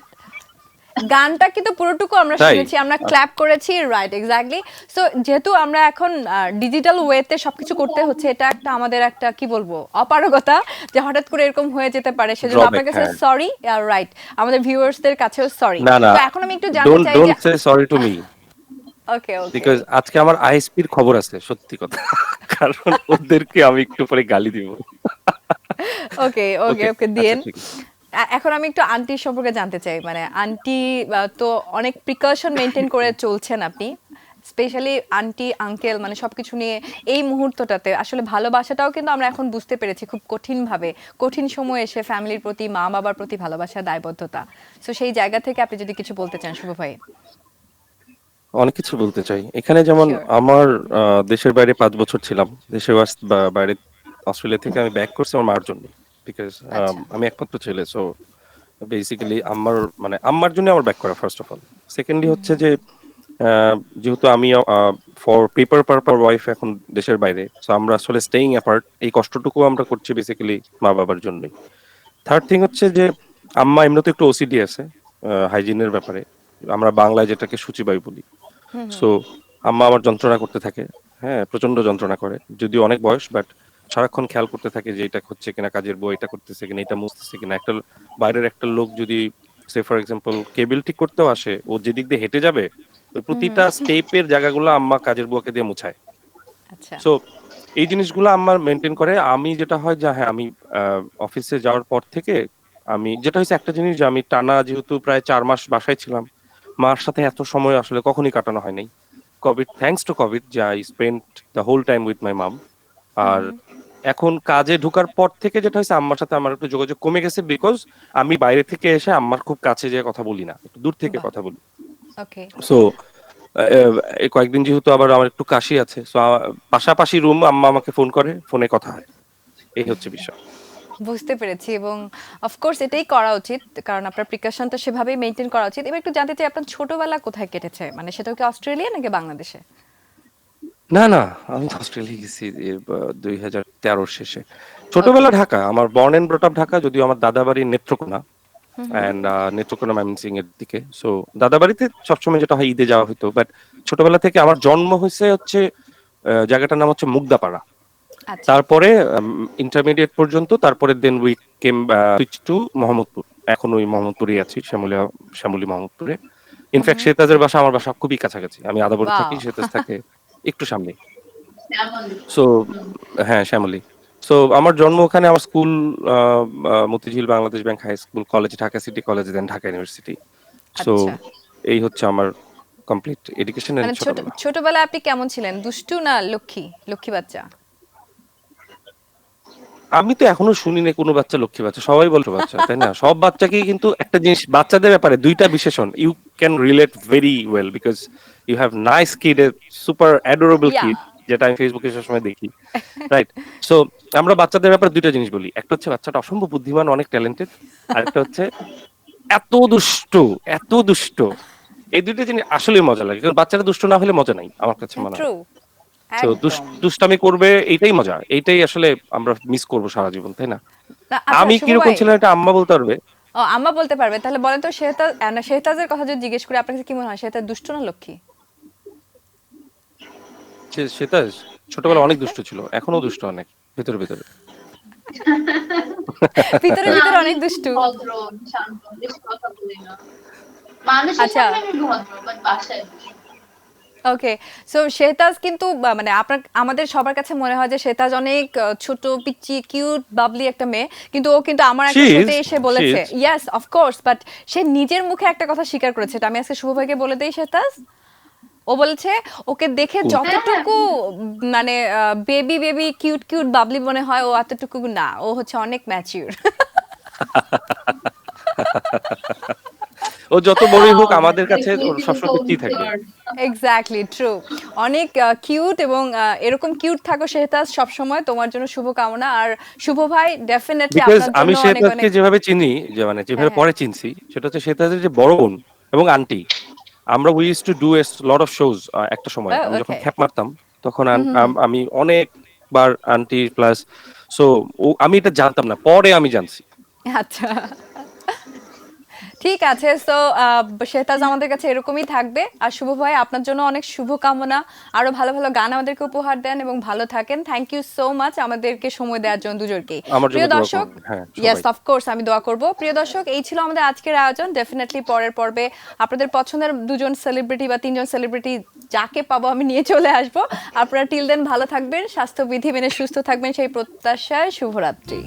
গানটা কিন্তু পুরোটুকু আমরা তাই শুনেছি, আমরা ক্ল্যাপ করেছি, রাইট, এক্স্যাক্টলি। সো যেহেতু আমরা এখন ডিজিটাল ওয়েতে সবকিছু করতে হচ্ছে, এটা একটা আমাদের একটা কি বলবো অপারগতা, যে হঠাৎ করে এরকম হয়ে যেতে পারে, সেজন্য আপনার ড্রব্যাক, কাছে হ্যাঁ। সরি। রাইট, আমাদের ভিউয়ার্সদের কাছেও সরি। না না, তো এখন আমি একটু জানতে ডোন্ট চাই যে don't say sorry to me, okay okay because আজকে আমার আইএসপির খবর আছে, সত্যি কথা। কারণ ওদেরকে আমি একটু পরে গালি দিব। ওকে ওকে ওকে, ওকে আচ্ছা দিয়েন। ঠিক আছে। এখন আমি একটু আন্টির সম্পর্কে জানতে চাই, মানে আন্টি তো অনেক প্রিকশন মেনটেন করে চলছেন আপনি, স্পেশালি আন্টি আঙ্কেল মানে সবকিছু নিয়ে এই মুহূর্তটাতে আসলে ভালোবাসাটাও কিন্তু আমরা এখন বুঝতে পেরেছি খুব কঠিন ভাবে, কঠিন সময় এসে ফ্যামিলির প্রতি মা বাবার প্রতি ভালোবাসা দায়বদ্ধতা। তো সেই জায়গা থেকে আপনি যদি কিছু বলতে চান শুভ ভাই। অনেক কিছু বলতে চাই এখানে, যেমন শিওর। আমার দেশের বাইরে 5 বছর ছিলাম। দেশের বাইরে অস্ট্রেলিয়া থেকে আমি ব্যাক করছি আমার মার জন্য, বিকজ আচ্ছা। আমি একমাত্র ছেলে। সো বেসিক্যালি আম্মার মানে আম্মার জন্য আমার ব্যাক করা ফার্স্ট অফ অল। সেকেন্ডলি হচ্ছে যে যেহেতু আমি ফর পেপার পারপার ওয়াইফ এখন দেশের বাইরে, সো আমরা আসলে স্টেইং অ্যাপার্ট, এই কষ্টটুকু আমরা করছি বেসিক্যালি মা বাবার জন্যই। থার্ড থিং হচ্ছে যে আম্মা এমনিতে একটু ওসিডি আছে হাইজিনের ব্যাপারে, আমরা বাংলায় যেটাকে সূচিবায়ু বলি। সো আম্মা আমার যন্ত্রণা করতে থাকে, হ্যাঁ প্রচন্ড যন্ত্রণা করে, যদিও অনেক বয়স, বাট সারাক্ষণ খেয়াল করতে থাকে যে এটা হচ্ছে কিনা, কাজের বউ এটা করতেছে কিনা, এটা মুছতেছে কিনা। একটা বাইরের একটা লোক যদি সে ফর এক্সাম্পল কেবল ঠিক করতেও আসে, ও যেদিক দিয়ে হেঁটে যাবে ওই প্রতিটা স্টেপের জায়গাগুলো আম্মা কাজের বুয়াকে দিয়ে মুছায়। আচ্ছা। সো এই জিনিসগুলো আমার মেনটেন করে। আমি যেটা হয় যে হ্যাঁ, আমি অফিসে যাওয়ার পর থেকে আমি যেটা হয়েছে একটা জিনিস, যে আমি টানা যেহেতু প্রায় 4 মাস বাসায় ছিলাম, মার সাথে এত সময় আসলে কখনই কাটানো হয় নাই। কোভিড, থ্যাঙ্কস টু কোভিড, যে I spent the whole time with my mom. আর এখন কাজে ঢোকার পর থেকে যেটা হয়েছে, আম্মার সাথে আমার একটু যোগাযোগ কমে গেছে, বিকজ আমি বাইরে থেকে এসে আম্মার খুব কাছে যেয়ে কথা বলি না, একটু দূর থেকে বাহ। কথা বলি। ওকে। সো এই কয়েকদিন যেহেতু আবার আমার একটু কাশি আছে, সো পাশাপাশি রুম, আম্মা আমাকে ফোন করে, ফোনে কথা হয়, এই হচ্ছে বিষয়। বুঝতে পেরেছি, এবং অফকোর্স এটাই করা উচিত, কারণ আপনার প্রিকশনটা সেভাবেই মেনটেন করা উচিত। এবার একটু জানতে চাই আপনার ছোটবেলা কোথায় কেটেছে, মানে সেটাও কি অস্ট্রেলিয়া নাকি বাংলাদেশে? না না, আমি তো অস্ট্রেলিয়া গেছি 2013 শেষে। ওকে। ছোটবেলা ঢাকা, আমার born and brought up Dhaka, যদিও আমার দাদা বাড়ি নেত্রকোনা, অ্যান্ড নেত্রকোনা ময়মনসিংহ এর দিকে। সো দাদা বাড়িতে সবসময় যেটা হয় ঈদে যাওয়া হতো, বাট ছোটবেলা থেকে আমার জন্ম হয়েছে হচ্ছে জায়গাটার নাম হচ্ছে মুগদাপাড়া। আচ্ছা। তারপরে ইন্টারমিডিয়েট পর্যন্ত, তারপরে then we came switch to Mohammadpur. এখন ওই মোহাম্মদপুরেই আছি, শ্যামলী মোহাম্মদপুরে। ইনফ্যাক্ট শেতাজের বাসা আমার বাসা খুবই কাছাকাছি, আমি আদাবরে থাকি, ওয়াও। শেতাজ থাকে একটু সামনে। তেমনই। সো হ্যাঁ, শ্যামলী। সো আমার জন্ম ওখানে, আমার school Motijheel Bangladesh bank high school, college Dhaka city college, then Dhaka university. So আচ্ছা, এই হচ্ছে আমার কমপ্লিট এডুকেশন এন্ড মানে ছোটবেলা। ছোটবেলায় আপনি কেমন ছিলেন, দুষ্টু না লক্ষ্মী, লক্ষ্মী বাচ্চা? আমি তো এখনো শুনি না কোনো বাচ্চা লক্ষ্মী বাচ্চা, সবাই বলছো বাচ্চা, তাই না? সব বাচ্চাকেই কিন্তু একটা জিনিস, বাচ্চাদের ব্যাপারে দুইটা বিশেষণ you can relate very well, because you have nice kid, super adorable yeah. Kid, যেটা আমি ফেসবুকে সবসময় দেখি, রাইট? সো আমরা বাচ্চাদের ব্যাপারে দুইটা জিনিস বলি, একটা হচ্ছে বাচ্চাটা অসম্ভব বুদ্ধিমান, অনেক ট্যালেন্টেড, আর একটা হচ্ছে এত দুষ্ট, এত দুষ্ট। এই দুইটা জিনিস আসলেই মজা লাগে, কারণ বাচ্চারা দুষ্ট না হলে মজা নাই আমার কাছে মনে হয়। ট্রু। তো একদম। দুষ্টামি করবে, এইটাই মজা, এইটাই আসলে আমরা মিস করবো সারা জীবন, তাই না? আচ্ছা আমি শুভ কিরকম ভাই, ছিলাম এটা আম্মা বলতে পারবে। ও আম্মা বলতে পারবে, তাহলে বলেন তো শেহতাজ, না শেহতাজের কথা যদি জিজ্ঞেস করি আপনার কাছে কি মনে হয়, শেহতাজ দুষ্ট না লক্ষ্মী? সেটা ছোটবেলা হ্যাঁ। অনেক দুষ্ট ছিল, এখনো দুষ্ট অনেক, ভেতরে ভেতরে। ভিতরে না, ভিতরে আমি অনেক খুব দুষ্টু। ভদ্র, শান্ত, বেশি কথা বলি না। মানুষের আচ্ছা। সামনে আমি ভদ্র, বাট বাসায় বেশি। ওকে। সো শেহতাজ কিন্তু মানে আপনার আমাদের সবার কাছে মনে হয় যে শেহতাজ অনেক ছোট পিচ্চি কিউট বাবলি একটা মেয়ে, কিন্তু ও কিন্তু আমার শি একটা ইজ শোতে এসে শি বলেছে, is yes of course, but সে নিজের মুখে একটা কথা স্বীকার করেছে, এটা আমি আজকে শুভ ভাইকে বলে দেই শেহতাজ। ও বলেছে ওকে দেখে যতটুকু মানে baby baby cute cute Babli মনে হয় ও এতটুকু না, ও হচ্ছে অনেক ম্যাচিউর। ও যত বড়ই হোক আমাদের কাছে ওর সবসময় পিচ্চিই থাকবে। Exactly true. অনেক কিউট এবং এরকম কিউট থাকো শেহতাজ, সবসময় তোমার জন্য শুভকামনা। আর শুভ ভাই ডেফিনেটলি বিকজ আপনার আমি জন্য অনেক শ্বেতাজকে অনেক যেভাবে চিনি, যে মানে হ্যাঁ যেভাবে হ্যাঁ পরে চিনছি, সেটা হচ্ছে শ্বেতাজের যে বড় বোন এবং আন্টি। আমরা we use to do a lot of shows. একটা সময় আমি যখন ওকে। খ্যাপ মারতাম তখন আমি অনেকবার আন্টি প্লাস, সো আমি এটা জানতাম না, পরে আমি জানছি। আচ্ছা ঠিক আছে। সো শেহতাজ আমাদের কাছে এরকমই থাকবে। আর শুভ ভাই আপনার জন্য অনেক শুভকামনা, আরো ভালো ভালো গান আমাদেরকে উপহার দেন এবং ভালো থাকেন। থ্যাংক ইউ সো মাচ আমাদেরকে সময় দেওয়ার জন্য দুজনকেই। আমার জন্য প্রিয় দোয়া দর্শক, করবেন, হ্যাঁ ইয়েস সবাই। অফকোর্স আমি দোয়া করব। প্রিয় দর্শক, এই ছিল আমাদের আজকের আয়োজন। ডেফিনেটলি পরের পর্বে আপনাদের পছন্দের দুজন সেলিব্রিটি বা তিনজন সেলিব্রিটি যাকে পাবো আমি নিয়ে চলে আসবো। আপনারা টিল দেন ভালো থাকবেন, স্বাস্থ্যবিধি মেনে সুস্থ থাকবেন সেই প্রত্যাশায় শুভরাত্রি।